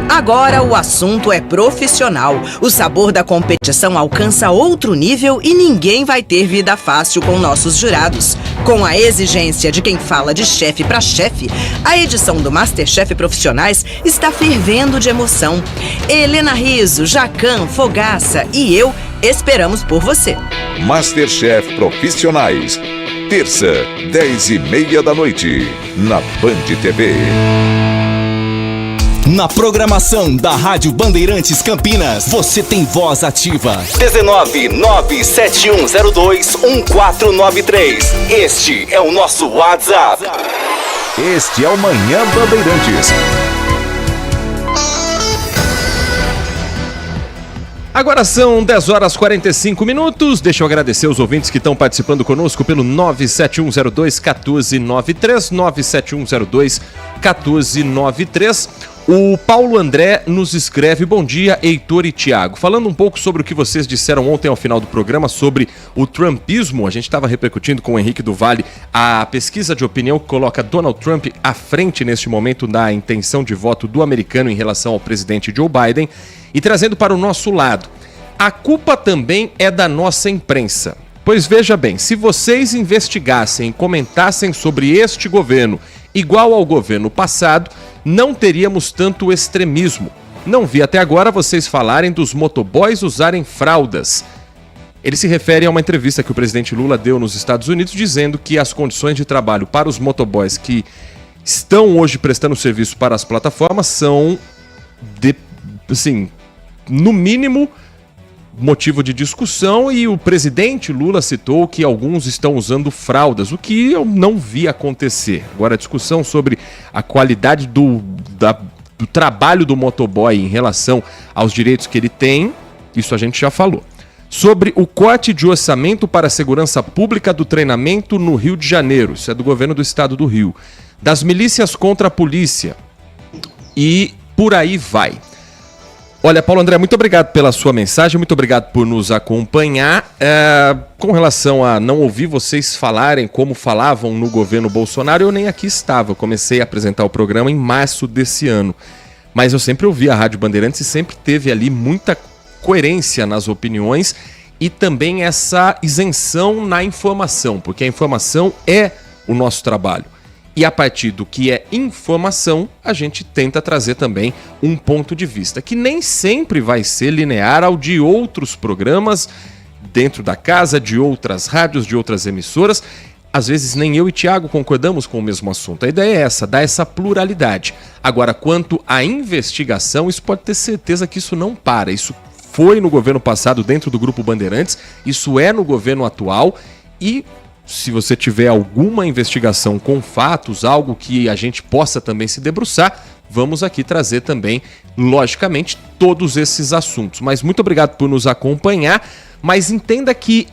Speaker 11: Agora o assunto é profissional. O sabor da competição alcança outro nível e ninguém vai ter vida fácil com nossos jurados. Com a exigência de quem fala de chefe para chefe, a edição do MasterChef Profissionais está fervendo de emoção. Helena Rizzo, Jacan, Fogaça e eu esperamos por você.
Speaker 7: MasterChef Profissionais. Terça, 10h30 da noite, na Band TV.
Speaker 12: Na programação da Rádio Bandeirantes Campinas, você tem voz ativa. 19971021493. Este é o nosso WhatsApp.
Speaker 7: Este é o Manhã Bandeirantes.
Speaker 2: Agora são 10h45. Deixa eu agradecer os ouvintes que estão participando conosco pelo 97102-1493, 97102-1493. O Paulo André nos escreve: bom dia, Heitor e Thiago. Falando um pouco sobre o que vocês disseram ontem ao final do programa sobre o trumpismo, a gente estava repercutindo com o Henrique do Vale a pesquisa de opinião que coloca Donald Trump à frente neste momento da intenção de voto do americano em relação ao presidente Joe Biden, e trazendo para o nosso lado, a culpa também é da nossa imprensa. Pois veja bem, se vocês investigassem e comentassem sobre este governo igual ao governo passado, não teríamos tanto extremismo. Não vi até agora vocês falarem dos motoboys usarem fraldas. Ele se refere a uma entrevista que o presidente Lula deu nos Estados Unidos, dizendo que as condições de trabalho para os motoboys que estão hoje prestando serviço para as plataformas são, no mínimo, motivo de discussão, e o presidente Lula citou que alguns estão usando fraldas, o que eu não vi acontecer. Agora, a discussão sobre a qualidade do trabalho do motoboy em relação aos direitos que ele tem, isso a gente já falou. Sobre o corte de orçamento para a segurança pública do treinamento no Rio de Janeiro, isso é do governo do estado do Rio, das milícias contra a polícia, e por aí vai. Olha, Paulo André, muito obrigado pela sua mensagem, muito obrigado por nos acompanhar. Com relação a não ouvir vocês falarem como falavam no governo Bolsonaro, eu nem aqui estava. Eu comecei a apresentar o programa em março desse ano. Mas eu sempre ouvi a Rádio Bandeirantes e sempre teve ali muita coerência nas opiniões e também essa isenção na informação, porque a informação é o nosso trabalho. E a partir do que é informação, a gente tenta trazer também um ponto de vista, que nem sempre vai ser linear ao de outros programas dentro da casa, de outras rádios, de outras emissoras. Às vezes nem eu e Thiago concordamos com o mesmo assunto. A ideia é essa, dar essa pluralidade. Agora, quanto à investigação, isso pode ter certeza que isso não para. Isso foi no governo passado dentro do Grupo Bandeirantes, isso é no governo atual e... se você tiver alguma investigação com fatos, algo que a gente possa também se debruçar, vamos aqui trazer também, logicamente, todos esses assuntos. Mas muito obrigado por nos acompanhar, mas entenda que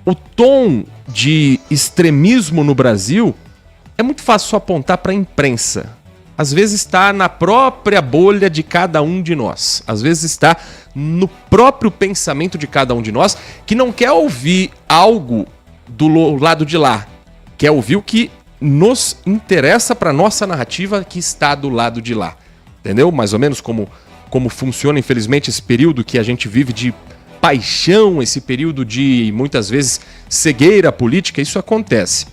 Speaker 2: o tom de extremismo no Brasil é muito fácil apontar para a imprensa. às vezes está na própria bolha de cada um de nós. Às vezes está no próprio pensamento de cada um de nós, que não quer ouvir algo do lado de lá. Quer ouvir o que nos interessa para nossa narrativa que está do lado de lá. Entendeu? Mais ou menos como funciona, infelizmente, esse período que a gente vive de paixão, esse período de, muitas vezes, cegueira política. Isso acontece.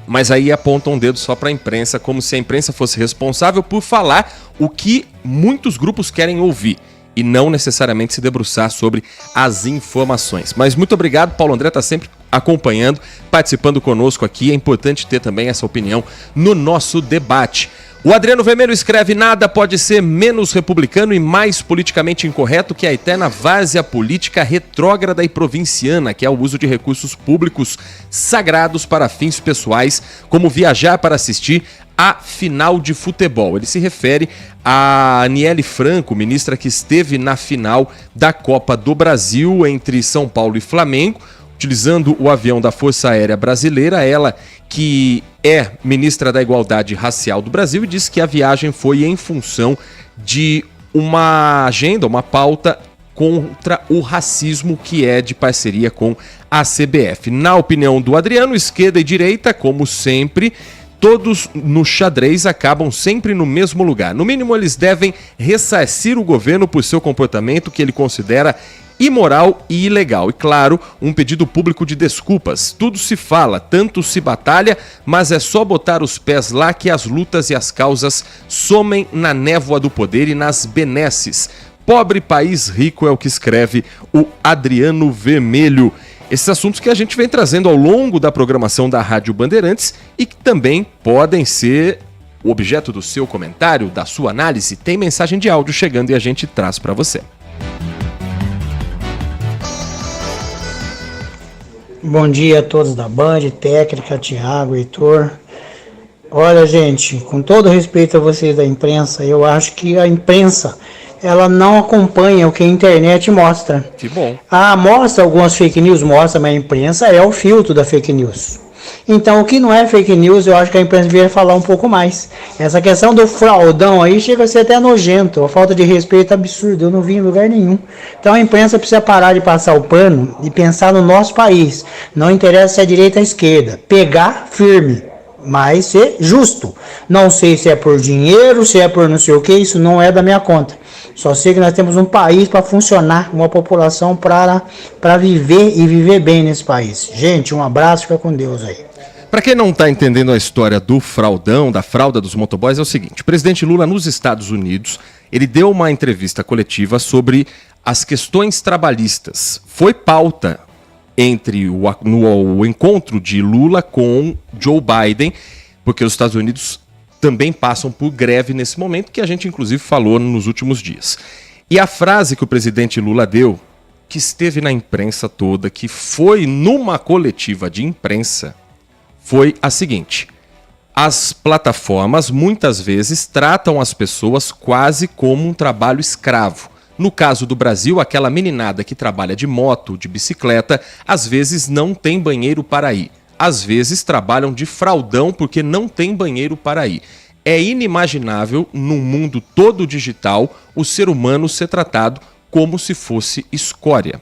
Speaker 2: Mas aí apontam um dedo só para a imprensa, como se a imprensa fosse responsável por falar o que muitos grupos querem ouvir e não necessariamente se debruçar sobre as informações. Mas muito obrigado, Paulo André está sempre acompanhando, participando conosco aqui. É importante ter também essa opinião no nosso debate. O Adriano Vermelho escreve: nada pode ser menos republicano e mais politicamente incorreto que a eterna várzea política retrógrada e provinciana, que é o uso de recursos públicos sagrados para fins pessoais, como viajar para assistir a final de futebol. Ele se refere a Aniele Franco, ministra que esteve na final da Copa do Brasil entre São Paulo e Flamengo, utilizando o avião da Força Aérea Brasileira. Ela que é ministra da Igualdade Racial do Brasil e disse que a viagem foi em função de uma agenda, uma pauta contra o racismo que é de parceria com a CBF. Na opinião do Adriano, esquerda e direita, como sempre, todos no xadrez acabam sempre no mesmo lugar. No mínimo, eles devem ressarcir o governo por seu comportamento que ele considera imoral e ilegal. E claro, um pedido público de desculpas. Tudo se fala, tanto se batalha, mas é só botar os pés lá que as lutas e as causas somem na névoa do poder e nas benesses. Pobre país rico é o que escreve o Adriano Vermelho. Esses assuntos que a gente vem trazendo ao longo da programação da Rádio Bandeirantes e que também podem ser o objeto do seu comentário, da sua análise. Tem mensagem de áudio chegando e a gente traz para você.
Speaker 13: Bom dia a todos da Band, técnica, Thiago, Heitor. Olha, gente, com todo respeito a vocês da imprensa, eu acho que a imprensa, ela não acompanha o que a internet mostra.
Speaker 2: Que bom.
Speaker 13: Mostra algumas fake news, mostra, mas a imprensa é o filtro da fake news. Então, o que não é fake news, eu acho que a imprensa deveria falar um pouco mais. Essa questão do fraudão aí chega a ser até nojento, a falta de respeito absurda, eu não vi em lugar nenhum. Então, a imprensa precisa parar de passar o pano e pensar no nosso país. Não interessa se é direita ou esquerda, pegar firme, mas ser justo. Não sei se é por dinheiro, se é por não sei o que, isso não é da minha conta. Só sei que nós temos um país para funcionar, uma população para viver e viver bem nesse país. Gente, um abraço, fica com Deus aí.
Speaker 2: Para quem não está entendendo a história do fraudão, da frauda dos motoboys, é o seguinte: o presidente Lula nos Estados Unidos, ele deu uma entrevista coletiva sobre as questões trabalhistas. Foi pauta no encontro de Lula com Joe Biden, porque os Estados Unidos também passam por greve nesse momento, que a gente inclusive falou nos últimos dias. E a frase que o presidente Lula deu, que esteve na imprensa toda, que foi numa coletiva de imprensa, foi a seguinte: as plataformas muitas vezes tratam as pessoas quase como um trabalho escravo. No caso do Brasil, aquela meninada que trabalha de moto, de bicicleta, às vezes não tem banheiro para ir. Às vezes trabalham de fraldão porque não tem banheiro para ir. É inimaginável, num mundo todo digital, o ser humano ser tratado como se fosse escória.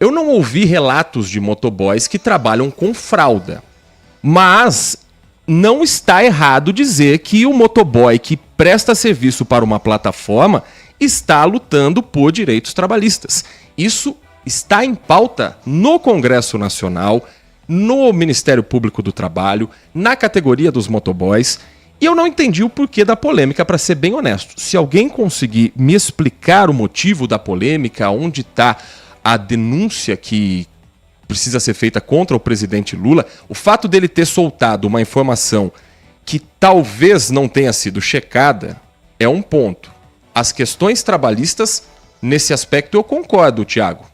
Speaker 2: Eu não ouvi relatos de motoboys que trabalham com fralda, mas não está errado dizer que o motoboy que presta serviço para uma plataforma está lutando por direitos trabalhistas. Isso está em pauta no Congresso Nacional, no Ministério Público do Trabalho, na categoria dos motoboys, e eu não entendi o porquê da polêmica, para ser bem honesto. Se alguém conseguir me explicar o motivo da polêmica, onde está a denúncia que precisa ser feita contra o presidente Lula, o fato dele ter soltado uma informação que talvez não tenha sido checada é um ponto. As questões trabalhistas, nesse aspecto, eu concordo, Thiago.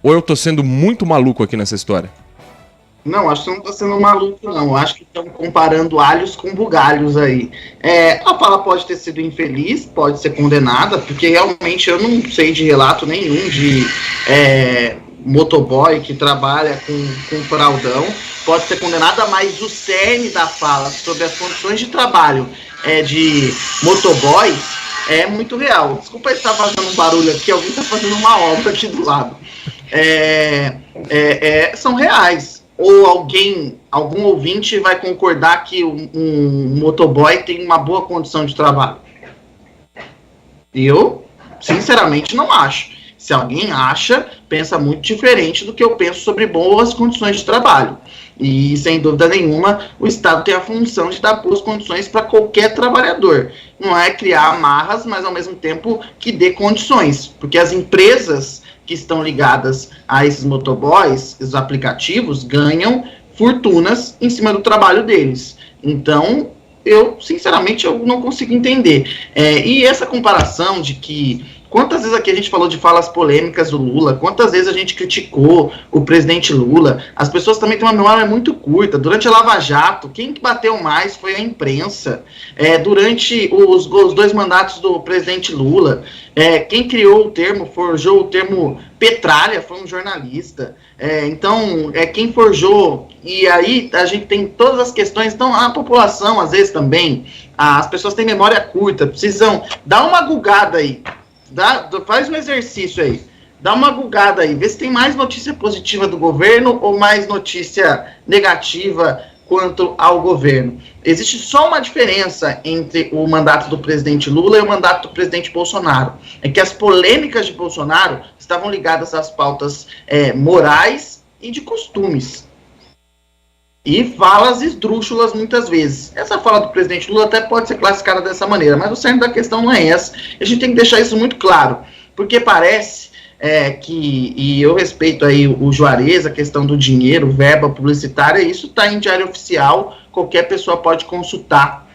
Speaker 2: Ou eu tô sendo muito maluco aqui nessa história?
Speaker 3: Não, acho que não tá sendo maluco, não. Acho que estão comparando alhos com bugalhos aí. A fala pode ter sido infeliz, pode ser condenada, porque realmente eu não sei de relato nenhum de motoboy que trabalha com fraldão. pode ser condenada, mas o cerne da fala sobre as condições de trabalho de motoboys é muito real. Desculpa estar fazendo um barulho aqui, alguém está fazendo uma obra aqui do lado. São reais. Ou algum ouvinte vai concordar que um motoboy tem uma boa condição de trabalho? Eu, sinceramente, não acho. Se alguém acha, pensa muito diferente do que eu penso sobre boas condições de trabalho. E, sem dúvida nenhuma, o Estado tem a função de dar boas condições para qualquer trabalhador. Não é criar amarras, mas, ao mesmo tempo, que dê condições. Porque as empresas que estão ligadas a esses motoboys, esses aplicativos, ganham fortunas em cima do trabalho deles. Então, sinceramente, eu não consigo entender. E essa comparação de que quantas vezes aqui a gente falou de falas polêmicas do Lula, quantas vezes a gente criticou o presidente Lula, as pessoas também têm uma memória muito curta. Durante a Lava Jato, quem bateu mais foi a imprensa. Durante os 2 mandatos do presidente Lula, quem criou o termo, forjou o termo petralha, foi um jornalista. Então, quem forjou, e aí a gente tem todas as questões. Então, a população, às vezes também, as pessoas têm memória curta, precisam dar uma gugada aí. Faz um exercício aí, dá uma gugada aí, vê se tem mais notícia positiva do governo ou mais notícia negativa quanto ao governo. Existe só uma diferença entre o mandato do presidente Lula e o mandato do presidente Bolsonaro. É que as polêmicas de Bolsonaro estavam ligadas às pautas morais e de costumes. E falas esdrúxulas muitas vezes. Essa fala do presidente Lula até pode ser classificada dessa maneira, mas o cerne da questão não é essa. A gente tem que deixar isso muito claro, porque parece e eu respeito aí o Juarez, a questão do dinheiro, verba publicitária, isso está em diário oficial, qualquer pessoa pode consultar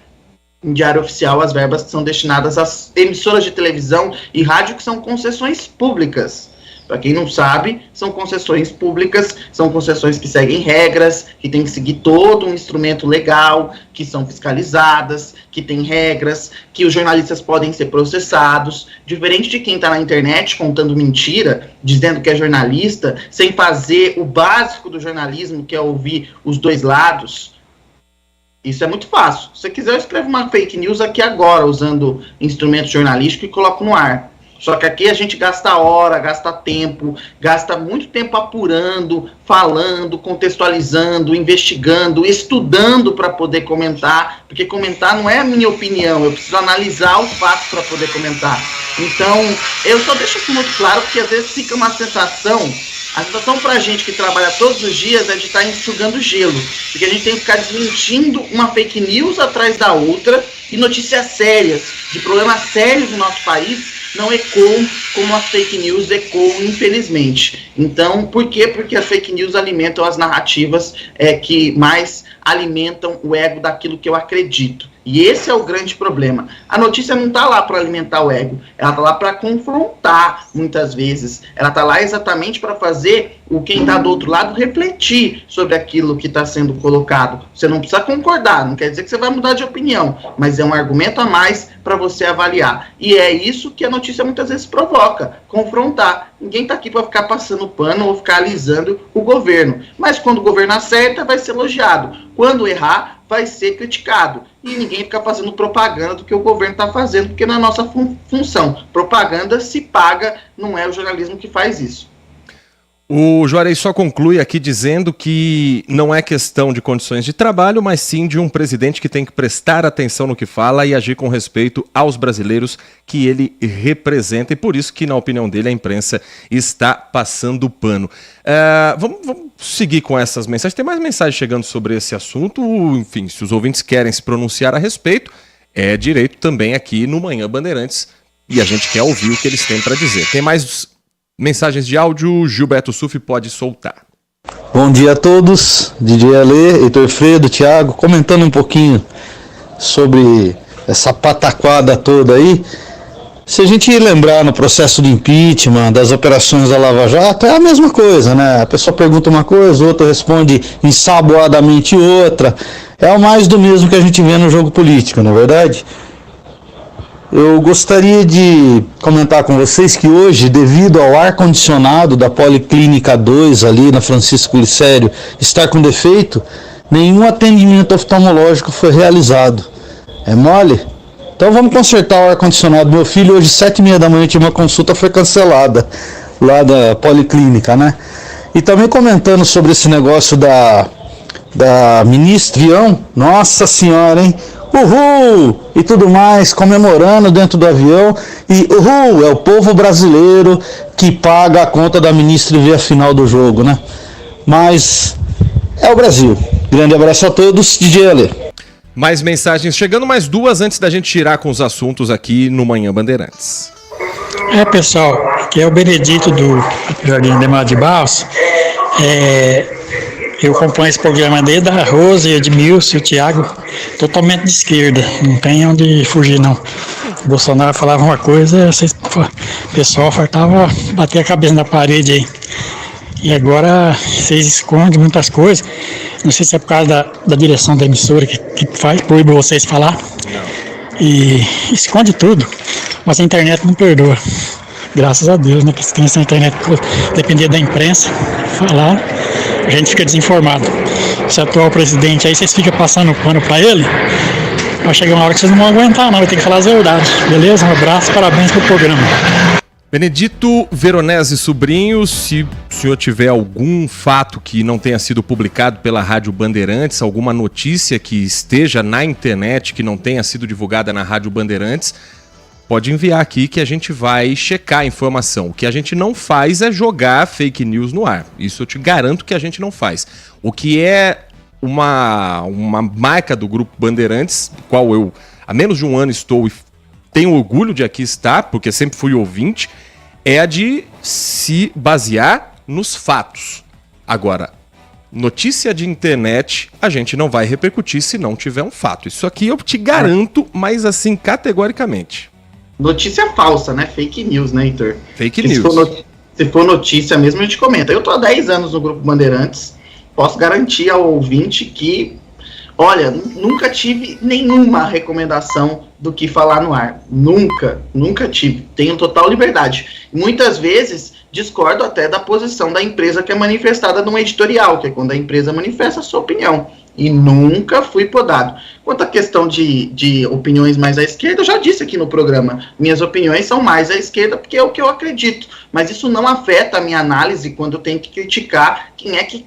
Speaker 3: em diário oficial as verbas que são destinadas às emissoras de televisão e rádio, que são concessões públicas. Para quem não sabe, são concessões públicas, são concessões que seguem regras, que tem que seguir todo um instrumento legal, que são fiscalizadas, que tem regras, que os jornalistas podem ser processados, diferente de quem está na internet contando mentira, dizendo que é jornalista, sem fazer o básico do jornalismo, que é ouvir os dois lados. Isso é muito fácil. Se você quiser, eu escrevo uma fake news aqui agora, usando instrumento jornalístico, e coloco no ar. Só que aqui a gente gasta hora, gasta tempo, gasta muito tempo apurando, falando, contextualizando, investigando, estudando para poder comentar, porque comentar não é a minha opinião, eu preciso analisar o fato para poder comentar. Então, eu só deixo isso muito claro, porque às vezes fica uma sensação, a sensação pra gente que trabalha todos os dias é de estar enxugando gelo, porque a gente tem que ficar desmentindo uma fake news atrás da outra, e notícias sérias, de problemas sérios no nosso país, não ecoam como as fake news ecoam, infelizmente. Então, por quê? Porque as fake news alimentam as narrativas que mais alimentam o ego daquilo que eu acredito. E esse é o grande problema. A notícia não está lá para alimentar o ego, ela está lá para confrontar, muitas vezes. Ela está lá exatamente para fazer quem está do outro lado refletir sobre aquilo que está sendo colocado. Você não precisa concordar, não quer dizer que você vai mudar de opinião, mas é um argumento a mais para você avaliar. E é isso que a notícia muitas vezes provoca, confrontar. Ninguém está aqui para ficar passando pano ou ficar alisando o governo. Mas quando o governo acerta, vai ser elogiado. Quando errar, vai ser criticado. E ninguém fica fazendo propaganda do que o governo está fazendo, porque não é nossa função. Propaganda se paga, não é o jornalismo que faz isso.
Speaker 2: O Juarez só conclui aqui dizendo que não é questão de condições de trabalho, mas sim de um presidente que tem que prestar atenção no que fala e agir com respeito aos brasileiros que ele representa, e por isso que, na opinião dele, a imprensa está passando pano. Vamos seguir com essas mensagens. Tem mais mensagens chegando sobre esse assunto. Enfim, se os ouvintes querem se pronunciar a respeito, é direito também aqui no Manhã Bandeirantes, e a gente quer ouvir o que eles têm para dizer. Tem mais mensagens de áudio, Gilberto Sufi pode soltar.
Speaker 14: Bom dia a todos, DJ Ale, Heitor Fredo, Thiago, comentando um pouquinho sobre essa pataquada toda aí. Se a gente lembrar no processo de impeachment, das operações da Lava Jato, é a mesma coisa, né? A pessoa pergunta uma coisa, outra responde ensaboadamente outra. É o mais do mesmo que a gente vê no jogo político, não é verdade? Eu gostaria de comentar com vocês que hoje, devido ao ar-condicionado da Policlínica 2 ali na Francisco Glicério estar com defeito, nenhum atendimento oftalmológico foi realizado. É mole? Então vamos consertar o ar-condicionado. Meu filho hoje, 7h30 da manhã, tinha uma consulta, foi cancelada lá da Policlínica, né? E também comentando sobre esse negócio da ministra Vião, nossa senhora, hein? Uhul! E tudo mais, comemorando dentro do avião. E uhul! É o povo brasileiro que paga a conta da ministra e vê a final do jogo, né? Mas é o Brasil. Grande abraço a todos, DJ Ale.
Speaker 2: Mais mensagens chegando, mais duas antes da gente tirar com os assuntos aqui no Manhã Bandeirantes.
Speaker 15: Pessoal, aqui é o Benedito do Jardim Demar de Barros. Eu acompanho esse programa desde a Rose, Edmilson e o Thiago, totalmente de esquerda, não tem onde fugir não. O Bolsonaro falava uma coisa, o pessoal faltava bater a cabeça na parede aí. E agora vocês escondem muitas coisas, não sei se é por causa da direção da emissora que proíbe vocês falar. E esconde tudo, mas a internet não perdoa. Graças a Deus, né? Que se tem essa internet, depender da imprensa, falar, a gente fica desinformado. Esse atual presidente aí, vocês ficam passando pano pra ele, vai chegar uma hora que vocês não vão aguentar, não, vai ter que falar as verdades. Beleza? Um abraço, parabéns pelo programa.
Speaker 2: Benedito Veronese Sobrinho, se o senhor tiver algum fato que não tenha sido publicado pela Rádio Bandeirantes, alguma notícia que esteja na internet que não tenha sido divulgada na Rádio Bandeirantes, pode enviar aqui que a gente vai checar a informação. O que a gente não faz é jogar fake news no ar. Isso eu te garanto que a gente não faz. O que é uma marca do Grupo Bandeirantes, qual eu há menos de um ano estou e tenho orgulho de aqui estar, porque sempre fui ouvinte, é a de se basear nos fatos. Agora, notícia de internet a gente não vai repercutir se não tiver um fato. Isso aqui eu te garanto, mas assim, categoricamente.
Speaker 3: Notícia falsa, né? Fake news, né, Heitor?
Speaker 2: Fake news.
Speaker 3: Se for notícia mesmo, a gente comenta. Eu tô há 10 anos no Grupo Bandeirantes, posso garantir ao ouvinte que, olha, nunca tive nenhuma recomendação do que falar no ar. Nunca tive. Tenho total liberdade. Muitas vezes discordo até da posição da empresa que é manifestada num editorial, que é quando a empresa manifesta a sua opinião. E nunca fui podado. Quanto à questão de opiniões mais à esquerda, eu já disse aqui no programa, minhas opiniões são mais à esquerda porque é o que eu acredito. Mas isso não afeta a minha análise quando eu tenho que criticar quem é que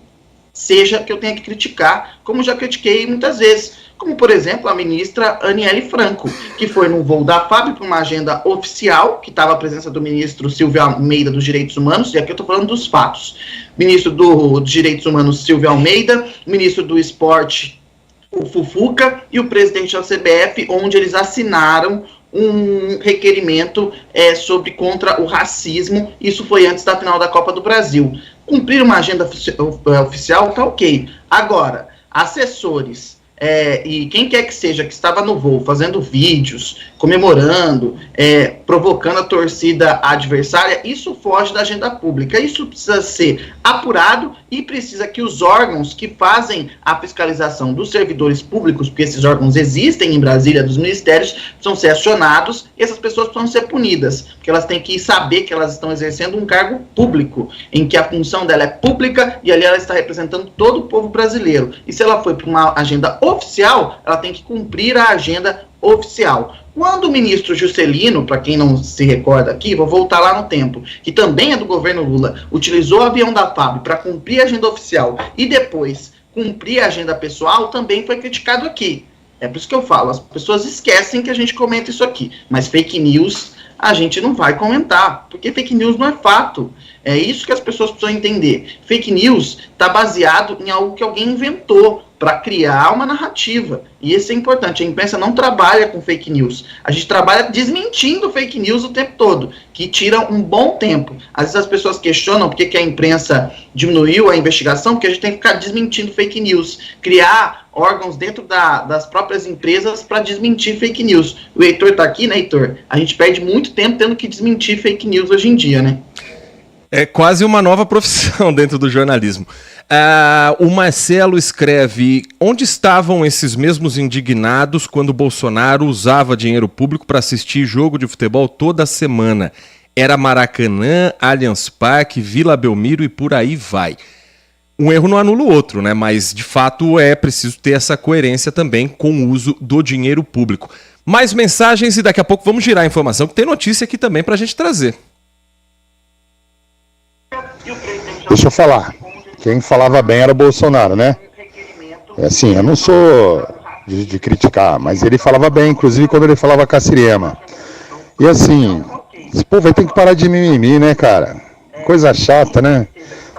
Speaker 3: seja que eu tenha que criticar, como já critiquei muitas vezes. Como, por exemplo, a ministra Aniele Franco, que foi num voo da FAB para uma agenda oficial, que estava a presença do ministro Silvio Almeida dos Direitos Humanos, e aqui eu estou falando dos fatos. Ministro dos Direitos Humanos Silvio Almeida, ministro do Esporte, o Fufuca, e o presidente da CBF, onde eles assinaram um requerimento contra o racismo. Isso foi antes da final da Copa do Brasil. Cumprir uma agenda oficial tá ok. Agora, assessores e quem quer que seja que estava no voo fazendo vídeos, comemorando, provocando a torcida adversária, isso foge da agenda pública. Isso precisa ser apurado e precisa que os órgãos que fazem a fiscalização dos servidores públicos, porque esses órgãos existem em Brasília, dos ministérios, precisam ser acionados e essas pessoas precisam ser punidas, porque elas têm que saber que elas estão exercendo um cargo público, em que a função dela é pública e ali ela está representando todo o povo brasileiro. E se ela foi para uma agenda oficial, ela tem que cumprir a agenda oficial. Quando o ministro Juscelino, para quem não se recorda aqui, vou voltar lá no tempo, que também é do governo Lula, utilizou o avião da FAB para cumprir a agenda oficial e depois cumprir a agenda pessoal, também foi criticado aqui. É por isso que eu falo, as pessoas esquecem que a gente comenta isso aqui, mas fake news a gente não vai comentar, porque fake news não é fato. É isso que as pessoas precisam entender. Fake news está baseado em algo que alguém inventou para criar uma narrativa. E isso é importante. A imprensa não trabalha com fake news. A gente trabalha desmentindo fake news o tempo todo, que tira um bom tempo. Às vezes as pessoas questionam por que a imprensa diminuiu a investigação, porque a gente tem que ficar desmentindo fake news. Criar órgãos dentro das próprias empresas para desmentir fake news. O Heitor está aqui, né, Heitor? A gente perde muito tempo tendo que desmentir fake news hoje em dia, né?
Speaker 2: É quase uma nova profissão dentro do jornalismo. O Marcelo escreve: onde estavam esses mesmos indignados quando Bolsonaro usava dinheiro público para assistir jogo de futebol toda semana? Era Maracanã, Allianz Parque, Vila Belmiro e por aí vai. Um erro não anula o outro, né? Mas, de fato, é preciso ter essa coerência também com o uso do dinheiro público. Mais mensagens e daqui a pouco vamos girar a informação, que tem notícia aqui também para a gente trazer.
Speaker 16: Deixa eu falar. Quem falava bem era o Bolsonaro, né? Assim, eu não sou de criticar, mas ele falava bem, inclusive quando ele falava com a Siriema. E assim, esse povo vai ter que parar de mimimi, né, cara? Coisa chata, né?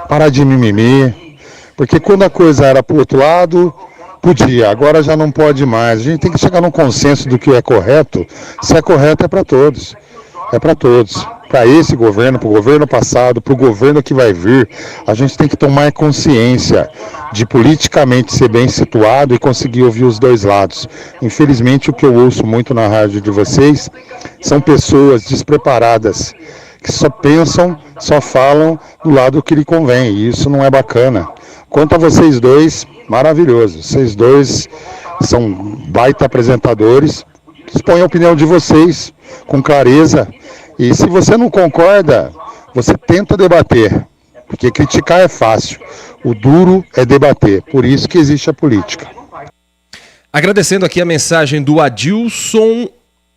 Speaker 16: Parar de mimimi. Porque quando a coisa era pro outro lado, podia. Agora já não pode mais. A gente tem que chegar num consenso do que é correto. Se é correto, é para todos. É para todos. Para esse governo, para o governo passado, para o governo que vai vir, a gente tem que tomar consciência de politicamente ser bem situado e conseguir ouvir os dois lados. Infelizmente, o que eu ouço muito na rádio de vocês são pessoas despreparadas, que só pensam, só falam do lado que lhe convém, e isso não é bacana. Quanto a vocês dois, maravilhoso. Vocês dois são baita apresentadores, expõem a opinião de vocês com clareza. E se você não concorda, você tenta debater, porque criticar é fácil, o duro é debater, por isso que existe a política.
Speaker 2: Agradecendo aqui a mensagem do Adilson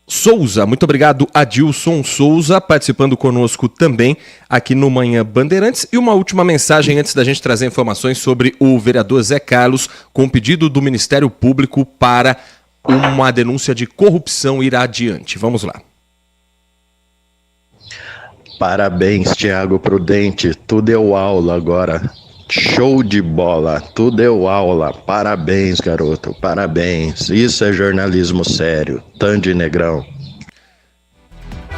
Speaker 2: Souza. Muito obrigado, Adilson Souza, participando conosco também aqui no Manhã Bandeirantes. E uma última mensagem antes da gente trazer informações sobre o vereador Zé Carlos, com pedido do Ministério Público para uma denúncia de corrupção ir adiante. Vamos lá.
Speaker 17: Parabéns, Tiago Prudente, tu deu aula agora, show de bola, tu deu aula, parabéns, garoto, parabéns, isso é jornalismo sério, Tandy Negrão.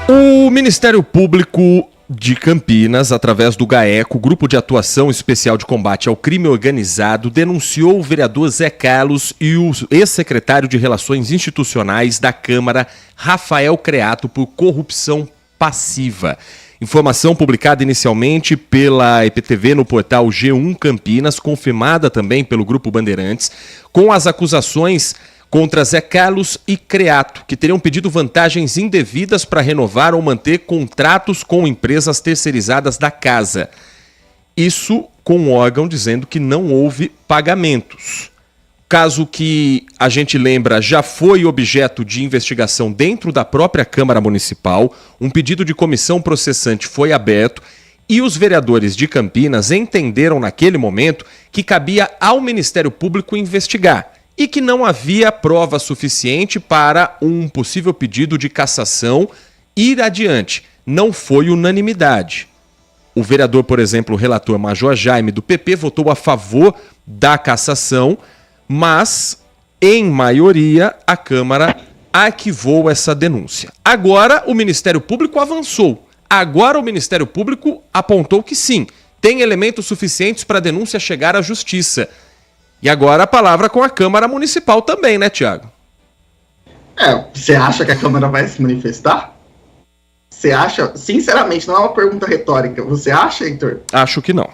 Speaker 2: O Ministério Público de Campinas, através do GAECO, Grupo de Atuação Especial de Combate ao Crime Organizado, denunciou o vereador Zé Carlos e o ex-secretário de Relações Institucionais da Câmara, Rafael Creato, por corrupção passiva. Informação publicada inicialmente pela EPTV no portal G1 Campinas, confirmada também pelo Grupo Bandeirantes, com as acusações contra Zé Carlos e Creato, que teriam pedido vantagens indevidas para renovar ou manter contratos com empresas terceirizadas da casa. Isso com o órgão dizendo que não houve pagamentos. Caso que a gente lembra já foi objeto de investigação dentro da própria Câmara Municipal, um pedido de comissão processante foi aberto e os vereadores de Campinas entenderam naquele momento que cabia ao Ministério Público investigar e que não havia prova suficiente para um possível pedido de cassação ir adiante. Não foi unanimidade. O vereador, por exemplo, o relator Major Jaime do PP votou a favor da cassação, mas, em maioria, a Câmara arquivou essa denúncia. Agora, o Ministério Público avançou. Agora, o Ministério Público apontou que sim, tem elementos suficientes para a denúncia chegar à Justiça. E agora a palavra com a Câmara Municipal também, né, Tiago?
Speaker 3: Você acha que a Câmara vai se manifestar? Você acha? Sinceramente, não é uma pergunta retórica. Você acha, Heitor?
Speaker 2: Acho que não.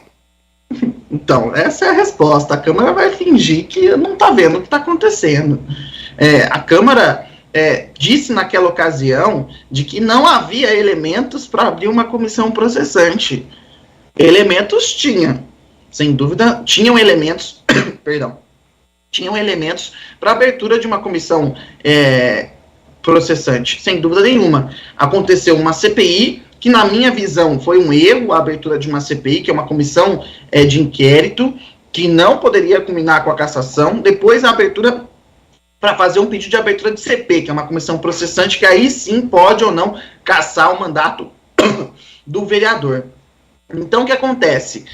Speaker 3: Então, essa é a resposta. A Câmara vai fingir que não está vendo o que está acontecendo. A Câmara disse naquela ocasião de que não havia elementos para abrir uma comissão processante. Elementos tinha, sem dúvida, tinham elementos, tinham elementos para abertura de uma comissão processante, sem dúvida nenhuma. Aconteceu uma CPI, que na minha visão foi um erro, a abertura de uma CPI, que é uma comissão de inquérito, que não poderia culminar com a cassação, depois a abertura para fazer um pedido de abertura de CP, que é uma comissão processante, que aí sim pode ou não cassar o mandato do vereador. Então, o que acontece?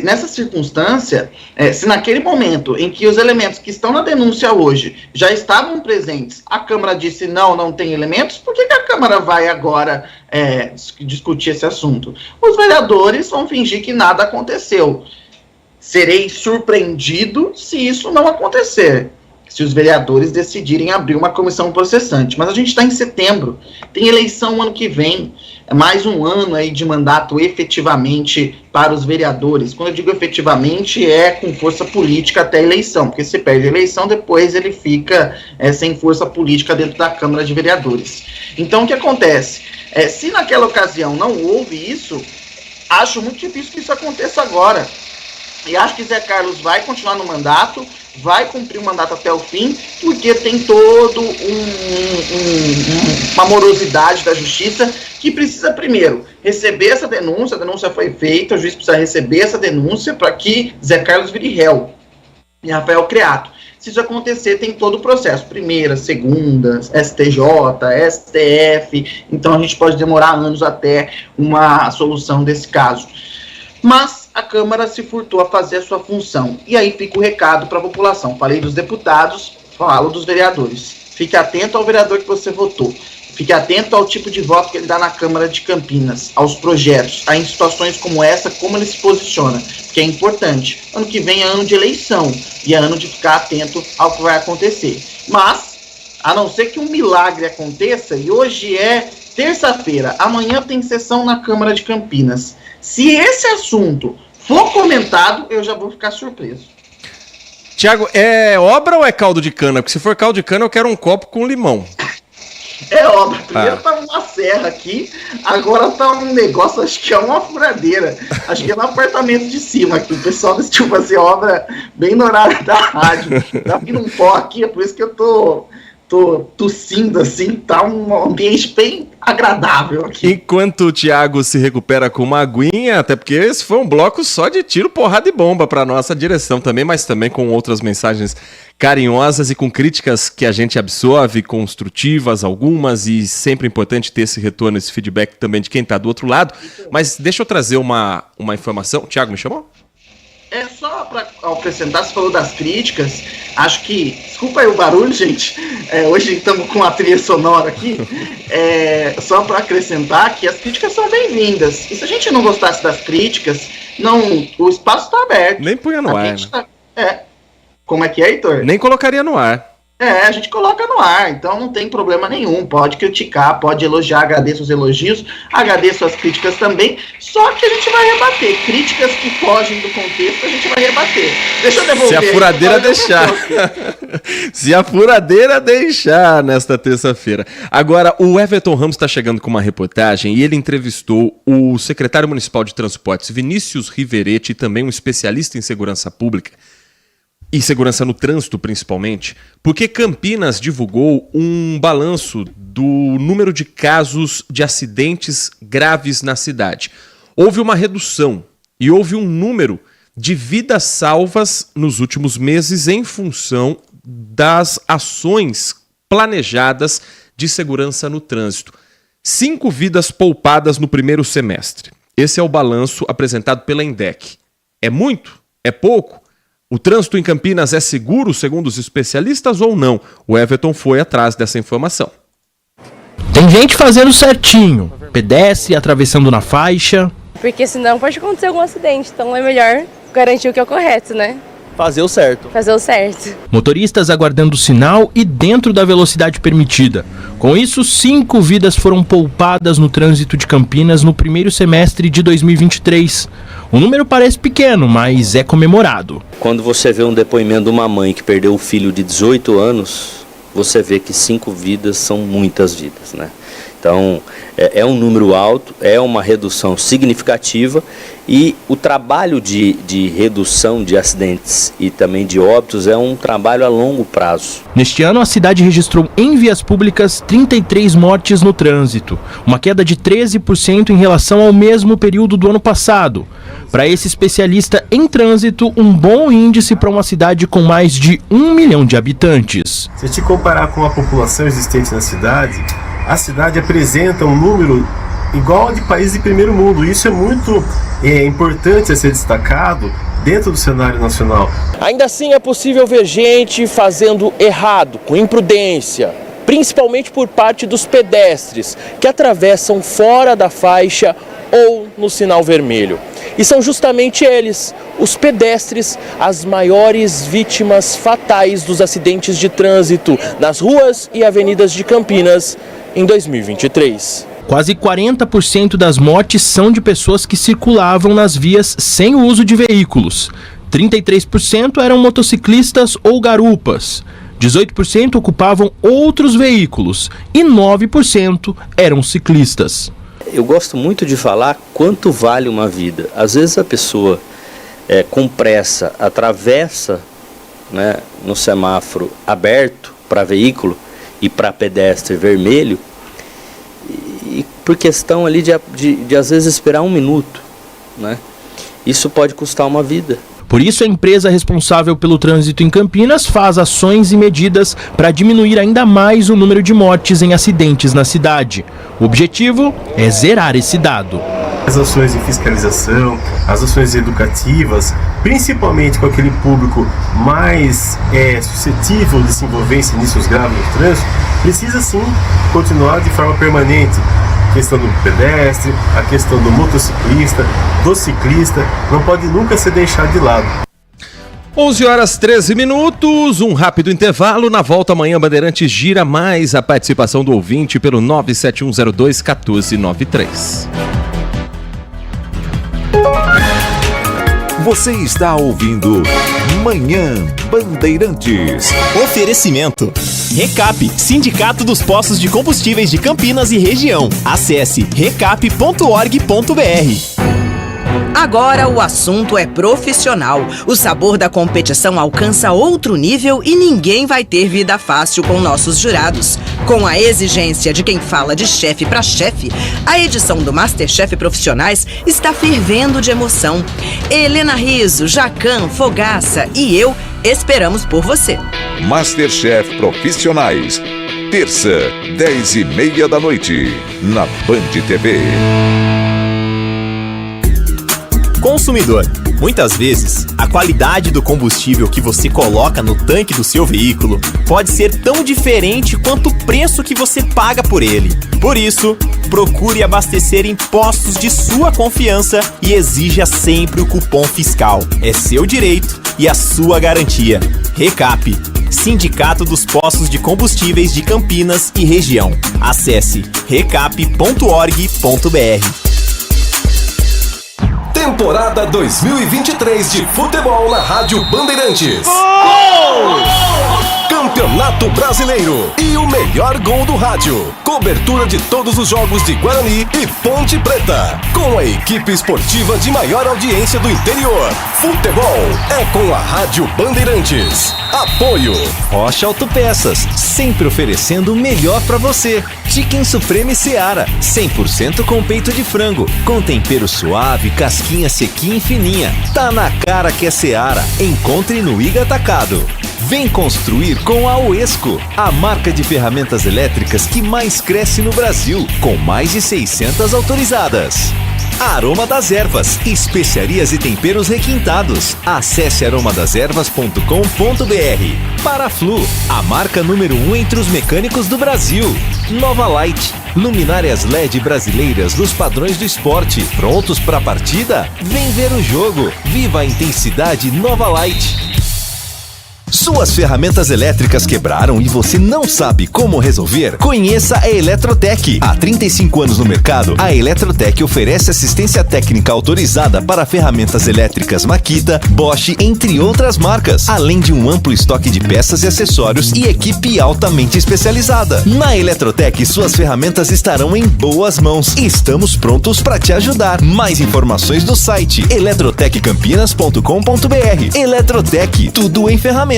Speaker 3: Nessa circunstância, se naquele momento em que os elementos que estão na denúncia hoje já estavam presentes, a Câmara disse não tem elementos, por que a Câmara vai agora discutir esse assunto? Os vereadores vão fingir que nada aconteceu. Serei surpreendido se isso não acontecer. se os vereadores decidirem abrir uma comissão processante. Mas a gente está em setembro, tem eleição ano que vem, é mais um ano aí de mandato efetivamente para os vereadores. Quando eu digo efetivamente, é com força política até a eleição, porque se perde a eleição, depois ele fica sem força política dentro da Câmara de Vereadores. Então, o que acontece? Se naquela ocasião não houve isso, acho muito difícil que isso aconteça agora. E acho que Zé Carlos vai continuar no mandato, vai cumprir o mandato até o fim, porque tem todo uma morosidade da justiça que precisa, primeiro, receber essa denúncia. A denúncia foi feita, o juiz precisa receber essa denúncia para que Zé Carlos vire réu e Rafael Creato. Se isso acontecer, tem todo o processo, primeira, segunda, STJ, STF, então a gente pode demorar anos até uma solução desse caso. Mas a Câmara se furtou a fazer a sua função. E aí fica o recado para a população. Falei dos deputados, falo dos vereadores. Fique atento ao vereador que você votou. Fique atento ao tipo de voto que ele dá na Câmara de Campinas, aos projetos, a em situações como essa, como ele se posiciona, que é importante. Ano que vem é ano de eleição e é ano de ficar atento ao que vai acontecer. Mas, a não ser que um milagre aconteça, e hoje é terça-feira, amanhã tem sessão na Câmara de Campinas. Se esse assunto for comentado, eu já vou ficar surpreso.
Speaker 2: Tiago, é obra ou é caldo de cana? Porque se for caldo de cana, eu quero um copo com limão.
Speaker 3: É obra. Primeiro tava uma serra aqui, agora tá um negócio, acho que é uma furadeira. Acho que é no apartamento de cima aqui. O pessoal decidiu fazer obra bem no horário da rádio. Tá vindo um pó aqui, é por isso que eu tô tossindo assim, tá um ambiente bem agradável aqui.
Speaker 2: Enquanto o Tiago se recupera com uma aguinha, até porque esse foi um bloco só de tiro, porrada e bomba para nossa direção também, mas também com outras mensagens carinhosas e com críticas que a gente absorve, construtivas algumas, e sempre importante ter esse retorno, esse feedback também de quem tá do outro lado. Mas deixa eu trazer uma informação. O Tiago me chamou?
Speaker 3: É só para acrescentar, você falou das críticas, acho que, desculpa aí o barulho, gente, hoje estamos com a trilha sonora aqui, só para acrescentar que as críticas são bem-vindas, e se a gente não gostasse das críticas, o espaço está aberto.
Speaker 2: Nem punha no ar, né?
Speaker 3: Como é que é, Heitor?
Speaker 2: Nem colocaria no ar.
Speaker 3: A gente coloca no ar, então não tem problema nenhum, pode criticar, pode elogiar, agradeço os elogios, agradeço as críticas também, só que a gente vai rebater, críticas que fogem do contexto a gente vai rebater. Deixa eu devolver.
Speaker 2: Se a furadeira deixar. Se a furadeira deixar nesta terça-feira. Agora, o Everton Ramos está chegando com uma reportagem e ele entrevistou o secretário municipal de transportes, Vinícius Riveretti, e também um especialista em segurança pública. E segurança no trânsito, principalmente, porque Campinas divulgou um balanço do número de casos de acidentes graves na cidade. Houve uma redução e houve um número de vidas salvas nos últimos meses em função das ações planejadas de segurança no trânsito. 5 vidas poupadas no primeiro semestre. Esse é o balanço apresentado pela INDEC. É muito? É pouco? O trânsito em Campinas é seguro, segundo os especialistas, ou não? O Everton foi atrás dessa informação.
Speaker 18: Tem gente fazendo certinho, pedestre atravessando na faixa.
Speaker 19: Porque senão pode acontecer algum acidente, então é melhor garantir o que é o correto, né?
Speaker 18: Fazer o certo.
Speaker 19: Fazer o certo.
Speaker 18: Motoristas aguardando o sinal e dentro da velocidade permitida. Com isso, 5 vidas foram poupadas no trânsito de Campinas no primeiro semestre de 2023. O número parece pequeno, mas é comemorado.
Speaker 20: Quando você vê um depoimento de uma mãe que perdeu o filho de 18 anos, você vê que 5 vidas são muitas vidas, né? Então, é um número alto, é uma redução significativa e o trabalho de redução de acidentes e também de óbitos é um trabalho a longo prazo.
Speaker 18: Neste ano, a cidade registrou em vias públicas 33 mortes no trânsito, uma queda de 13% em relação ao mesmo período do ano passado. Para esse especialista em trânsito, um bom índice para uma cidade com mais de 1 milhão de habitantes.
Speaker 21: Se a gente comparar com a população existente na cidade, a cidade apresenta um número igual ao de países de primeiro mundo. Isso é muito importante a ser destacado dentro do cenário nacional.
Speaker 18: Ainda assim, é possível ver gente fazendo errado, com imprudência, principalmente por parte dos pedestres, que atravessam fora da faixa ou no sinal vermelho. E são justamente eles, os pedestres, as maiores vítimas fatais dos acidentes de trânsito nas ruas e avenidas de Campinas em 2023. Quase 40% das mortes são de pessoas que circulavam nas vias sem o uso de veículos. 33% eram motociclistas ou garupas. 18% ocupavam outros veículos e 9% eram ciclistas.
Speaker 20: Eu gosto muito de falar quanto vale uma vida. Às vezes a pessoa com pressa atravessa, né, no semáforo aberto para veículo e para pedestre vermelho, e por questão ali de às vezes esperar um minuto, né? Isso pode custar uma vida.
Speaker 18: Por isso, a empresa responsável pelo trânsito em Campinas faz ações e medidas para diminuir ainda mais o número de mortes em acidentes na cidade. O objetivo é zerar esse dado.
Speaker 21: As ações de fiscalização, as ações educativas, principalmente com aquele público mais suscetível de se envolver em sinistros graves no trânsito, precisa sim continuar de forma permanente. A questão do pedestre, a questão do motociclista, do ciclista, não pode nunca ser deixado de lado.
Speaker 2: 11h13, um rápido intervalo. Na volta amanhã, Bandeirantes gira mais a participação do ouvinte pelo 97102-1493.
Speaker 7: Você está ouvindo Manhã Bandeirantes.
Speaker 10: Oferecimento. Recap, Sindicato dos Postos de Combustíveis de Campinas e Região. Acesse recap.org.br.
Speaker 11: Agora o assunto é profissional. O sabor da competição alcança outro nível e ninguém vai ter vida fácil com nossos jurados. Com a exigência de quem fala de chefe para chefe, a edição do MasterChef Profissionais está fervendo de emoção. Helena Rizzo, Jacan, Fogaça e eu esperamos por você.
Speaker 7: MasterChef Profissionais. Terça, 10h30 da noite, na Band TV.
Speaker 10: Consumidor. Muitas vezes, a qualidade do combustível que você coloca no tanque do seu veículo pode ser tão diferente quanto o preço que você paga por ele. Por isso, procure abastecer em postos de sua confiança e exija sempre o cupom fiscal. É seu direito e a sua garantia. Recap, Sindicato dos Postos de Combustíveis de Campinas e Região. Acesse recap.org.br.
Speaker 12: Temporada 2023 de futebol na Rádio Bandeirantes.
Speaker 10: Gol!
Speaker 12: Campeonato Brasileiro e o melhor gol do rádio. Cobertura de todos os jogos de Guarani e Ponte Preta. Com a equipe esportiva de maior audiência do interior. Futebol é com a Rádio Bandeirantes. Apoio
Speaker 10: Rocha Autopeças, sempre oferecendo o melhor pra você. Chicken Supreme Seara, 100% com peito de frango, com tempero suave, casquinha sequinha e fininha. Tá na cara que é Seara. Encontre no Iga Atacado. Vem construir com a Oesco, a marca de ferramentas elétricas que mais cresce no Brasil, com mais de 600 autorizadas. Aroma das Ervas, especiarias e temperos requintados. Acesse aromadeservas.com.br. Paraflu, a marca número 1 entre os mecânicos do Brasil. Nova Light, luminárias LED brasileiras dos padrões do esporte. Prontos para a partida? Vem ver o jogo. Viva a intensidade Nova Light.
Speaker 12: Suas ferramentas elétricas quebraram e você não sabe como resolver? Conheça a Eletrotec. Há 35 anos no mercado, a Eletrotec oferece assistência técnica autorizada para ferramentas elétricas Makita, Bosch, entre outras marcas, além de um amplo estoque de peças e acessórios e equipe altamente especializada. Na Eletrotec, suas ferramentas estarão em boas mãos e estamos prontos para te ajudar. Mais informações no site eletroteccampinas.com.br. Eletrotec, tudo em ferramentas.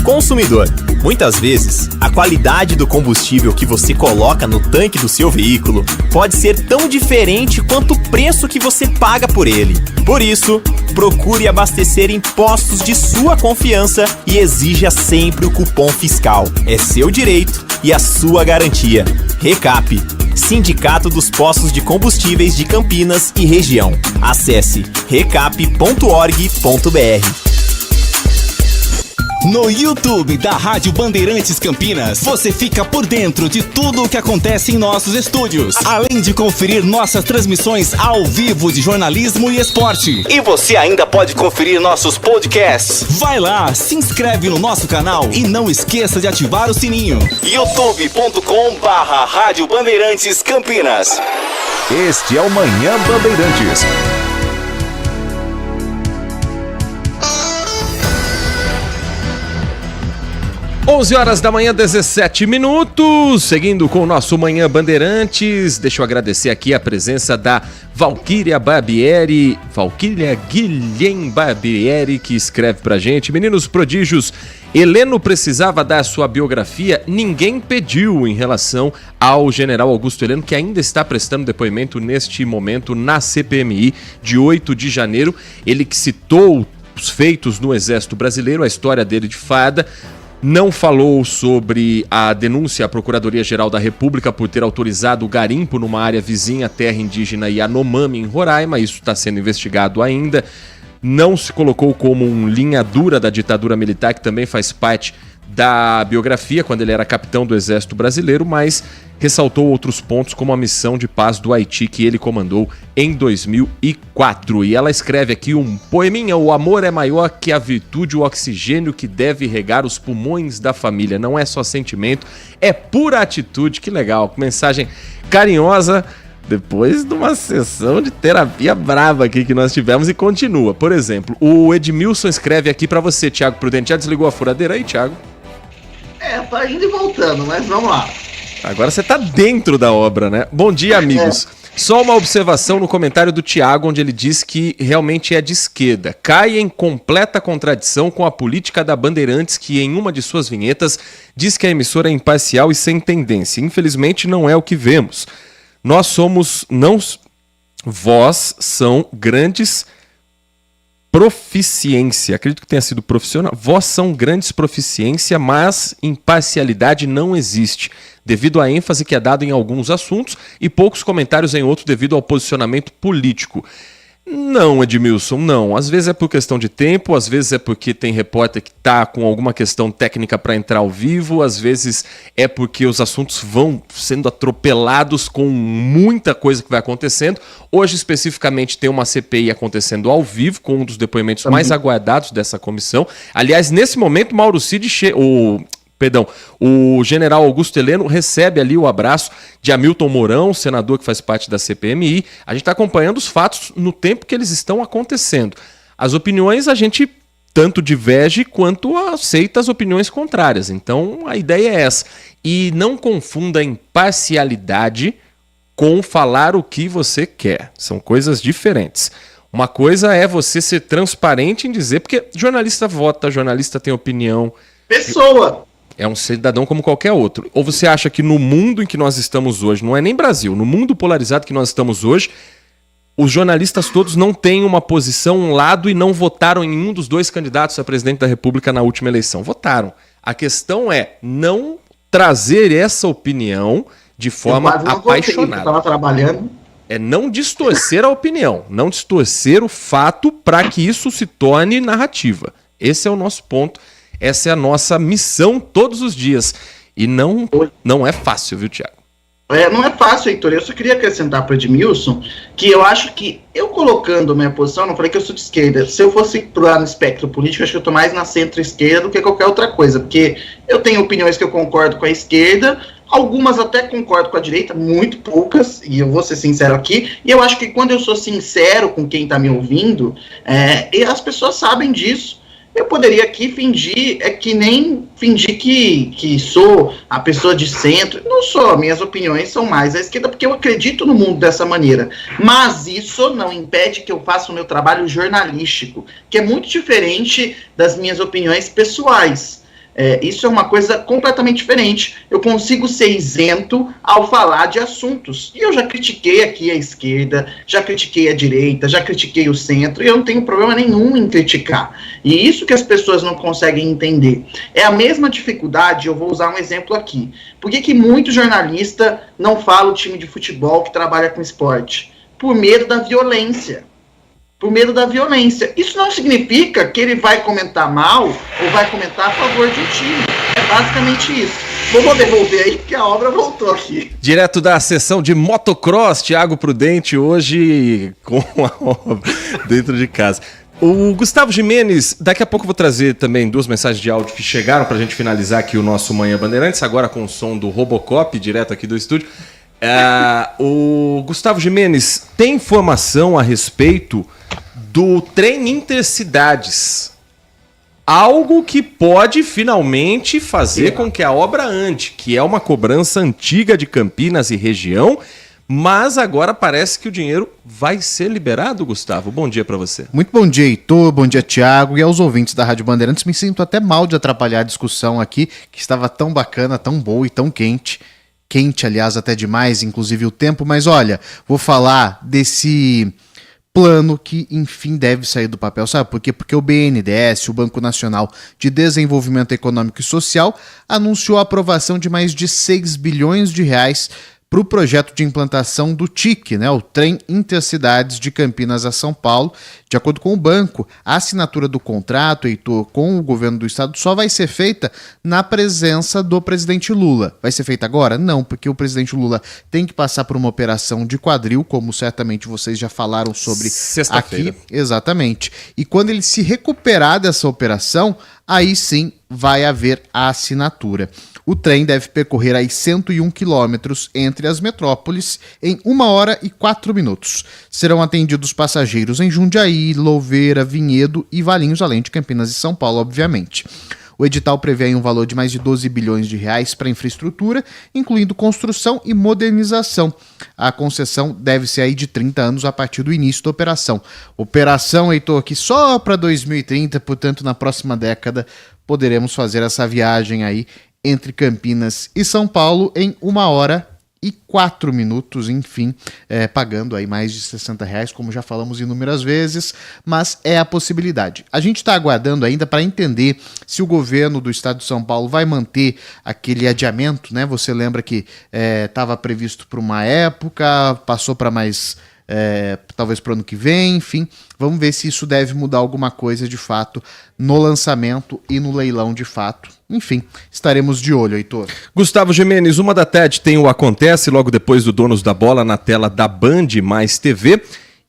Speaker 10: Consumidor. Muitas vezes, a qualidade do combustível que você coloca no tanque do seu veículo pode ser tão diferente quanto o preço que você paga por ele. Por isso, procure abastecer em postos de sua confiança e exija sempre o cupom fiscal. É seu direito e a sua garantia. Recap, Sindicato dos Postos de Combustíveis de Campinas e Região. Acesse recap.org.br.
Speaker 12: No YouTube da Rádio Bandeirantes Campinas, você fica por dentro de tudo o que acontece em nossos estúdios, além de conferir nossas transmissões ao vivo de jornalismo e esporte. E você ainda pode conferir nossos podcasts. Vai lá, se inscreve no nosso canal e não esqueça de ativar o sininho. youtube.com/Rádio Bandeirantes Campinas.
Speaker 7: Este é o Manhã Bandeirantes.
Speaker 2: 11 da manhã, 17 minutos, seguindo com o nosso Manhã Bandeirantes. Deixa eu agradecer aqui a presença da Valquíria Guilhem Barbieri, que escreve pra gente: meninos prodígios, Heleno precisava dar sua biografia, ninguém pediu, em relação ao general Augusto Heleno, que ainda está prestando depoimento neste momento na CPMI de 8 de janeiro. Ele que citou os feitos no Exército Brasileiro, a história dele de fada. Não falou sobre a denúncia à Procuradoria-Geral da República por ter autorizado o garimpo numa área vizinha à terra indígena Yanomami, em Roraima. Isso está sendo investigado ainda. Não se colocou como um linha dura da ditadura militar, que também faz parte da biografia, quando ele era capitão do Exército Brasileiro, mas ressaltou outros pontos, como a missão de paz do Haiti, que ele comandou em 2004. E ela escreve aqui um poeminha: o amor é maior que a virtude, o oxigênio que deve regar os pulmões da família. Não é só sentimento, é pura atitude. Que legal, mensagem carinhosa, depois de uma sessão de terapia brava aqui que nós tivemos, e continua. Por exemplo, o Edmilson escreve aqui pra você, Thiago Prudente. Já desligou a furadeira aí, Thiago?
Speaker 3: Tá indo e voltando, mas vamos lá.
Speaker 2: Agora você tá dentro da obra, né? Bom dia, amigos. Só uma observação no comentário do Thiago, onde ele diz que realmente é de esquerda. Cai em completa contradição com a política da Bandeirantes, que em uma de suas vinhetas diz que a emissora é imparcial e sem tendência. Infelizmente não é o que vemos. Vós são grandes proficiência, acredito que tenha sido profissional. Vós são grandes proficiência, mas imparcialidade não existe, devido à ênfase que é dada em alguns assuntos e poucos comentários em outros devido ao posicionamento político. Não, Edmilson, não. Às vezes é por questão de tempo, às vezes é porque tem repórter que tá com alguma questão técnica para entrar ao vivo, às vezes é porque os assuntos vão sendo atropelados com muita coisa que vai acontecendo. Hoje, especificamente, tem uma CPI acontecendo ao vivo, com um dos depoimentos mais aguardados dessa comissão. Aliás, nesse momento, Mauro Cid o general Augusto Heleno recebe ali o abraço de Hamilton Mourão, senador que faz parte da CPMI. A gente está acompanhando os fatos no tempo que eles estão acontecendo. As opiniões a gente tanto diverge quanto aceita as opiniões contrárias. Então a ideia é essa. E não confunda imparcialidade com falar o que você quer. São coisas diferentes. Uma coisa é você ser transparente em dizer, porque jornalista vota, jornalista tem opinião.
Speaker 3: Pessoa!
Speaker 2: É um cidadão como qualquer outro. Ou você acha que no mundo em que nós estamos hoje, não é nem Brasil, no mundo polarizado que nós estamos hoje, os jornalistas todos não têm uma posição, um lado, e não votaram em nenhum dos dois candidatos a presidente da República na última eleição? Votaram. A questão é não trazer essa opinião de forma apaixonada.
Speaker 3: Estava trabalhando.
Speaker 2: É não distorcer a opinião, não distorcer o fato para que isso se torne narrativa. Esse é o nosso ponto. Essa é a nossa missão todos os dias. E não é fácil, viu, Thiago?
Speaker 3: Não é fácil, Heitor. Eu só queria acrescentar para o Edmilson que eu acho que, eu colocando a minha posição, não falei que eu sou de esquerda. Se eu fosse lá no espectro político, acho que eu estou mais na centro-esquerda do que qualquer outra coisa. Porque eu tenho opiniões que eu concordo com a esquerda, algumas até concordo com a direita, muito poucas, e eu vou ser sincero aqui. E eu acho que quando eu sou sincero com quem está me ouvindo, e as pessoas sabem disso. Eu poderia aqui fingir, que nem fingir que sou a pessoa de centro. Não sou, minhas opiniões são mais à esquerda, porque eu acredito no mundo dessa maneira. Mas isso não impede que eu faça o meu trabalho jornalístico, que é muito diferente das minhas opiniões pessoais. Isso é uma coisa completamente diferente. Eu consigo ser isento ao falar de assuntos. E eu já critiquei aqui a esquerda, já critiquei a direita, já critiquei o centro, e eu não tenho problema nenhum em criticar. E isso que as pessoas não conseguem entender. É a mesma dificuldade, eu vou usar um exemplo aqui. Por que muito jornalista não fala o time de futebol que trabalha com esporte? Por medo da violência. por medo da violência. Isso não significa que ele vai comentar mal ou vai comentar a favor de um time. É basicamente isso. Vou devolver aí, porque a obra voltou aqui.
Speaker 2: Direto da sessão de motocross, Thiago Prudente, hoje com a obra dentro de casa. O Gustavo Gimenez, daqui a pouco eu vou trazer também 2 mensagens de áudio que chegaram pra gente finalizar aqui o nosso Manhã Bandeirantes, agora com o som do Robocop, direto aqui do estúdio. O Gustavo Gimenez tem informação a respeito do trem intercidades. Algo que pode finalmente fazer com que a obra ande, que é uma cobrança antiga de Campinas e região, mas agora parece que o dinheiro vai ser liberado, Gustavo. Bom dia para você.
Speaker 1: Muito bom dia, Heitor. Bom dia, Thiago. E aos ouvintes da Rádio Bandeirantes. Me sinto até mal de atrapalhar a discussão aqui, que estava tão bacana, tão boa e tão quente. Quente, aliás, até demais, inclusive o tempo. Mas olha, vou falar desse plano que, enfim, deve sair do papel. Sabe por quê? Porque o BNDES, o Banco Nacional de Desenvolvimento Econômico e Social, anunciou a aprovação de mais de 6 bilhões de reais para o projeto de implantação do TIC, né, o Trem Intercidades de Campinas a São Paulo. De acordo com o banco, a assinatura do contrato, Heitor, com o governo do estado só vai ser feita na presença do presidente Lula. Vai ser feita agora? Não, porque o presidente Lula tem que passar por uma operação de quadril, como certamente vocês já falaram sobre aqui. Exatamente. E quando ele se recuperar dessa operação, aí sim vai haver a assinatura. O trem deve percorrer aí 101 quilômetros entre as metrópoles em 1 hora e 4 minutos. Serão atendidos passageiros em Jundiaí, Louveira, Vinhedo e Valinhos, além de Campinas e São Paulo, obviamente. O edital prevê um valor de mais de 12 bilhões de reais para infraestrutura, incluindo construção e modernização. A concessão deve ser aí de 30 anos a partir do início da operação. Operação, Heitor, que só para 2030, portanto, na próxima década, poderemos fazer essa viagem aí entre Campinas e São Paulo em 1 hora e 4 minutos, enfim, pagando aí mais de R$60, como já falamos inúmeras vezes, mas é a possibilidade. A gente está aguardando ainda para entender se o governo do estado de São Paulo vai manter aquele adiamento, né? Você lembra que estava previsto para uma época, passou para mais... talvez para o ano que vem, enfim, vamos ver se isso deve mudar alguma coisa de fato no lançamento e no leilão de fato. Enfim, estaremos de olho, Heitor.
Speaker 2: Gustavo Gimenez, 1 da tarde tem o Acontece, logo depois do Donos da Bola na tela da Band mais TV.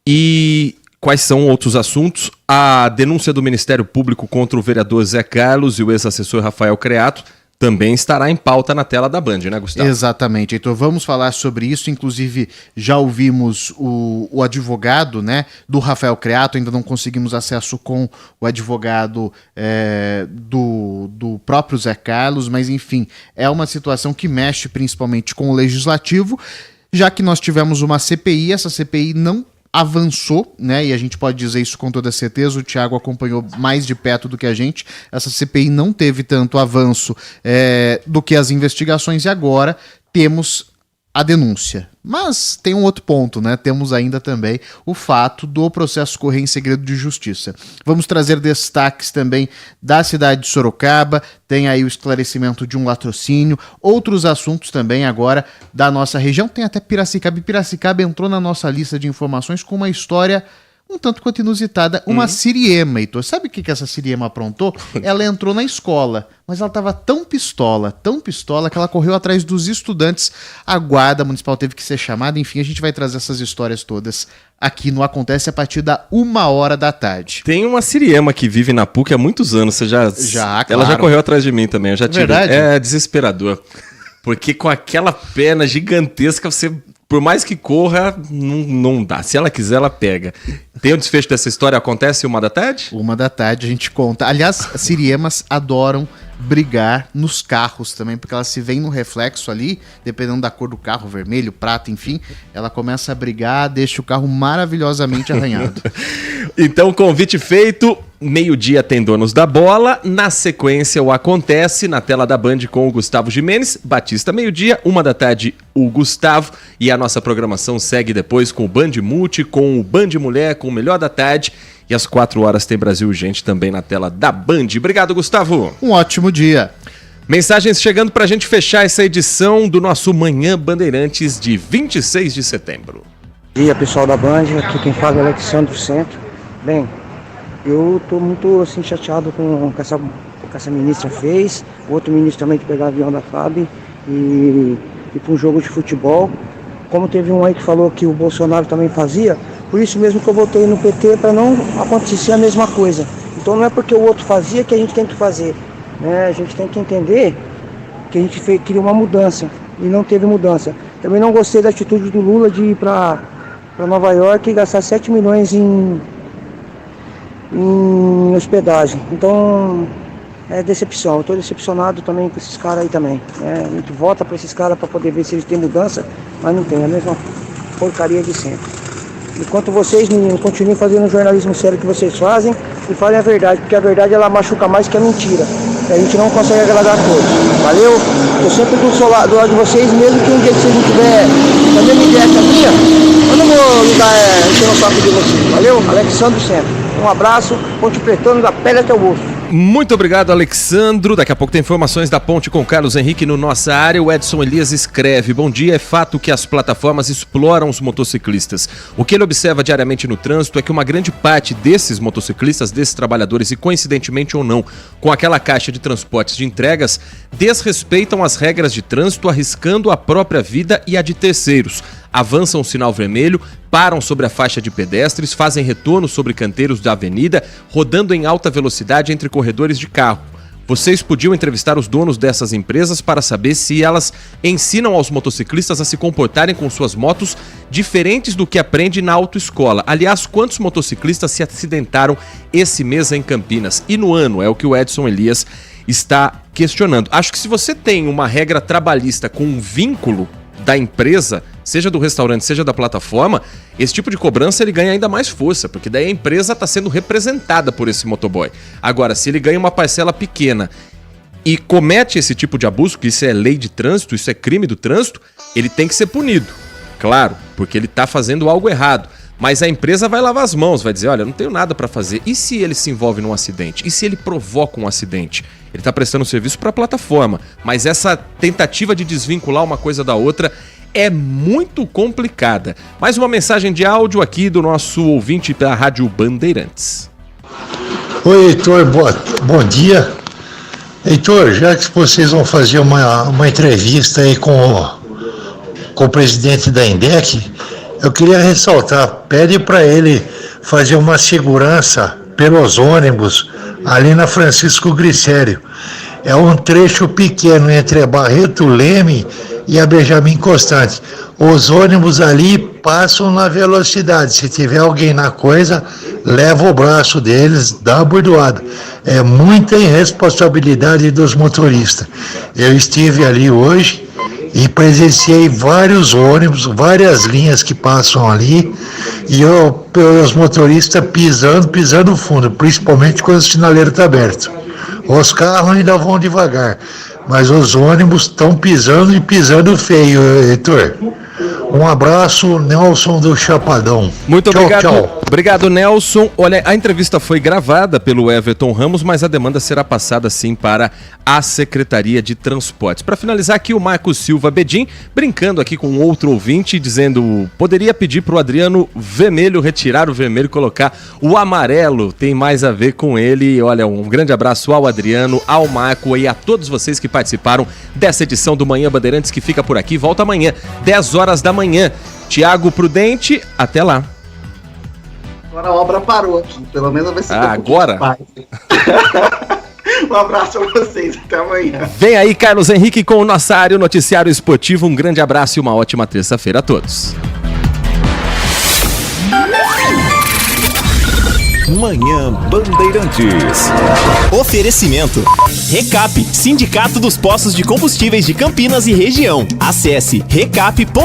Speaker 2: E quais são outros assuntos? A denúncia do Ministério Público contra o vereador Zé Carlos e o ex-assessor Rafael Creato também estará em pauta na tela da Band, né, Gustavo?
Speaker 1: Exatamente, Heitor. Vamos falar sobre isso. Inclusive, já ouvimos o advogado, né, do Rafael Creato. Ainda não conseguimos acesso com o advogado do próprio Zé Carlos, mas, enfim, é uma situação que mexe principalmente com o Legislativo, já que nós tivemos uma CPI, essa CPI não avançou, né? E a gente pode dizer isso com toda certeza. O Thiago acompanhou mais de perto do que a gente. Essa CPI não teve tanto avanço do que as investigações, e agora temos a denúncia. Mas tem um outro ponto, né? Temos ainda também o fato do processo correr em segredo de justiça. Vamos trazer destaques também da cidade de Sorocaba, tem aí o esclarecimento de um latrocínio, outros assuntos também agora da nossa região. Tem até Piracicaba, e Piracicaba entrou na nossa lista de informações com uma história um tanto quanto inusitada, uma siriema, Heitor. Sabe o que essa siriema aprontou? Ela entrou na escola, mas ela estava tão pistola, que ela correu atrás dos estudantes. A guarda municipal teve que ser chamada. Enfim, a gente vai trazer essas histórias todas aqui no Acontece a partir da 1 hora da tarde.
Speaker 2: Tem uma siriema que vive na PUC há muitos anos. Você já
Speaker 1: claro.
Speaker 2: Ela já correu atrás de mim também. Eu já tive.
Speaker 1: Verdade?
Speaker 2: É desesperador. Porque com aquela perna gigantesca, você... Por mais que corra, não dá. Se ela quiser, ela pega. Tem o desfecho dessa história? Acontece 1 da tarde?
Speaker 1: 1 da tarde a gente conta. Aliás, as siriemas adoram brigar nos carros também, porque elas se veem no reflexo ali, dependendo da cor do carro, vermelho, prata, enfim, ela começa a brigar, deixa o carro maravilhosamente arranhado.
Speaker 2: Então, convite feito, 12h tem Donos da Bola, na sequência o Acontece, na tela da Band com o Gustavo Gimenez, Batista 12h, 1 da tarde o Gustavo, e a nossa programação segue depois com o Band Multi, com o Band Mulher, com o Melhor da Tarde, e às 4 horas tem Brasil Urgente também na tela da Band. Obrigado, Gustavo.
Speaker 1: Um ótimo dia.
Speaker 2: Mensagens chegando pra gente fechar essa edição do nosso Manhã Bandeirantes de 26 de setembro.
Speaker 22: Bom dia, pessoal da Band. Aqui quem fala é Alexandre Centro.
Speaker 5: Bem, eu tô muito assim, chateado com o que essa ministra fez. O outro ministro também que pegou o avião da FAB e para um jogo de futebol. Como teve um aí que falou que o Bolsonaro também fazia, por isso mesmo que eu votei no PT, para não acontecer a mesma coisa. Então não é porque o outro fazia que a gente tem que fazer, né? A gente tem que entender que a gente queria uma mudança e não teve mudança. Também não gostei da atitude do Lula de ir para Nova York e gastar 7 milhões em hospedagem. Então é decepção. Eu estou decepcionado também com esses caras aí também. A gente vota para esses caras para poder ver se eles têm mudança, mas não tem, é a mesma porcaria de sempre. Enquanto vocês, meninos, continuem fazendo o jornalismo sério que vocês fazem e falem a verdade, porque a verdade ela machuca mais que a mentira. E a gente não consegue agradar a todos. Valeu? Eu sempre do lado de vocês, mesmo que um dia que vocês não tiverem a mesma ideia que a minha, eu não vou ligar enchendo o saco de vocês. Valeu? Alexandro sempre. Um abraço, Ponte Pretano da pele até o osso.
Speaker 2: Muito obrigado, Alexandro. Daqui a pouco tem informações da Ponte com Carlos Henrique no Nossa Área. O Edson Elias escreve: bom dia, é fato que as plataformas exploram os motociclistas. O que ele observa diariamente no trânsito é que uma grande parte desses motociclistas, desses trabalhadores, e coincidentemente ou não, com aquela caixa de transportes de entregas, desrespeitam as regras de trânsito, arriscando a própria vida e a de terceiros. Avançam o sinal vermelho, param sobre a faixa de pedestres, fazem retorno sobre canteiros da avenida, rodando em alta velocidade entre corredores de carro. Vocês podiam entrevistar os donos dessas empresas para saber se elas ensinam aos motociclistas a se comportarem com suas motos diferentes do que aprende na autoescola. Aliás, quantos motociclistas se acidentaram esse mês em Campinas? E no ano, é o que o Edson Elias está questionando. Acho que se você tem uma regra trabalhista com um vínculo da empresa, seja do restaurante, seja da plataforma, esse tipo de cobrança ele ganha ainda mais força, porque daí a empresa está sendo representada por esse motoboy. Agora, se ele ganha uma parcela pequena e comete esse tipo de abuso, que isso é lei de trânsito, isso é crime do trânsito, ele tem que ser punido, claro, porque ele está fazendo algo errado. Mas a empresa vai lavar as mãos, vai dizer, olha, eu não tenho nada para fazer. E se ele se envolve num acidente? E se ele provoca um acidente? Ele está prestando serviço para a plataforma, mas essa tentativa de desvincular uma coisa da outra é muito complicada. Mais uma mensagem de áudio aqui do nosso ouvinte da Rádio Bandeirantes.
Speaker 22: Oi, Heitor, bom dia. Heitor, já que vocês vão fazer uma entrevista aí com o presidente da INDEC, eu queria ressaltar, pede para ele fazer uma segurança pelos ônibus ali na Francisco Glicério. É um trecho pequeno entre a Barreto Leme e a Benjamin Constant. Os ônibus ali passam na velocidade. Se tiver alguém na coisa, leva o braço deles, dá uma bordoada. É muita irresponsabilidade dos motoristas. Eu estive ali hoje e presenciei vários ônibus, várias linhas que passam ali, e os motoristas pisando fundo, principalmente quando o sinaleiro está aberto. Os carros ainda vão devagar, mas os ônibus estão pisando e pisando feio, Heitor. Um abraço, Nelson do Chapadão.
Speaker 2: Muito
Speaker 22: tchau,
Speaker 2: obrigado.
Speaker 22: Tchau.
Speaker 2: Obrigado, Nelson. Olha, a entrevista foi gravada pelo Everton Ramos, mas a demanda será passada sim para a Secretaria de Transportes. Para finalizar aqui, o Marcos Silva Bedin, brincando aqui com outro ouvinte, dizendo, poderia pedir para o Adriano Vermelho retirar o vermelho e colocar o amarelo, tem mais a ver com ele. Olha, um grande abraço ao Adriano, ao Marco e a todos vocês que participaram dessa edição do Manhã Bandeirantes, que fica por aqui. Volta amanhã, 10 horas da manhã. Tiago Prudente, até lá.
Speaker 3: Agora a obra parou aqui, pelo menos vai ser
Speaker 2: agora?
Speaker 3: Um abraço pra vocês, até amanhã.
Speaker 2: Vem aí, Carlos Henrique, com o Nossa Área, o Noticiário Esportivo. Um grande abraço e uma ótima terça-feira a todos.
Speaker 12: Manhã Bandeirantes.
Speaker 10: Oferecimento. Recap, Sindicato dos Postos de Combustíveis de Campinas e região. Acesse recap.org.br.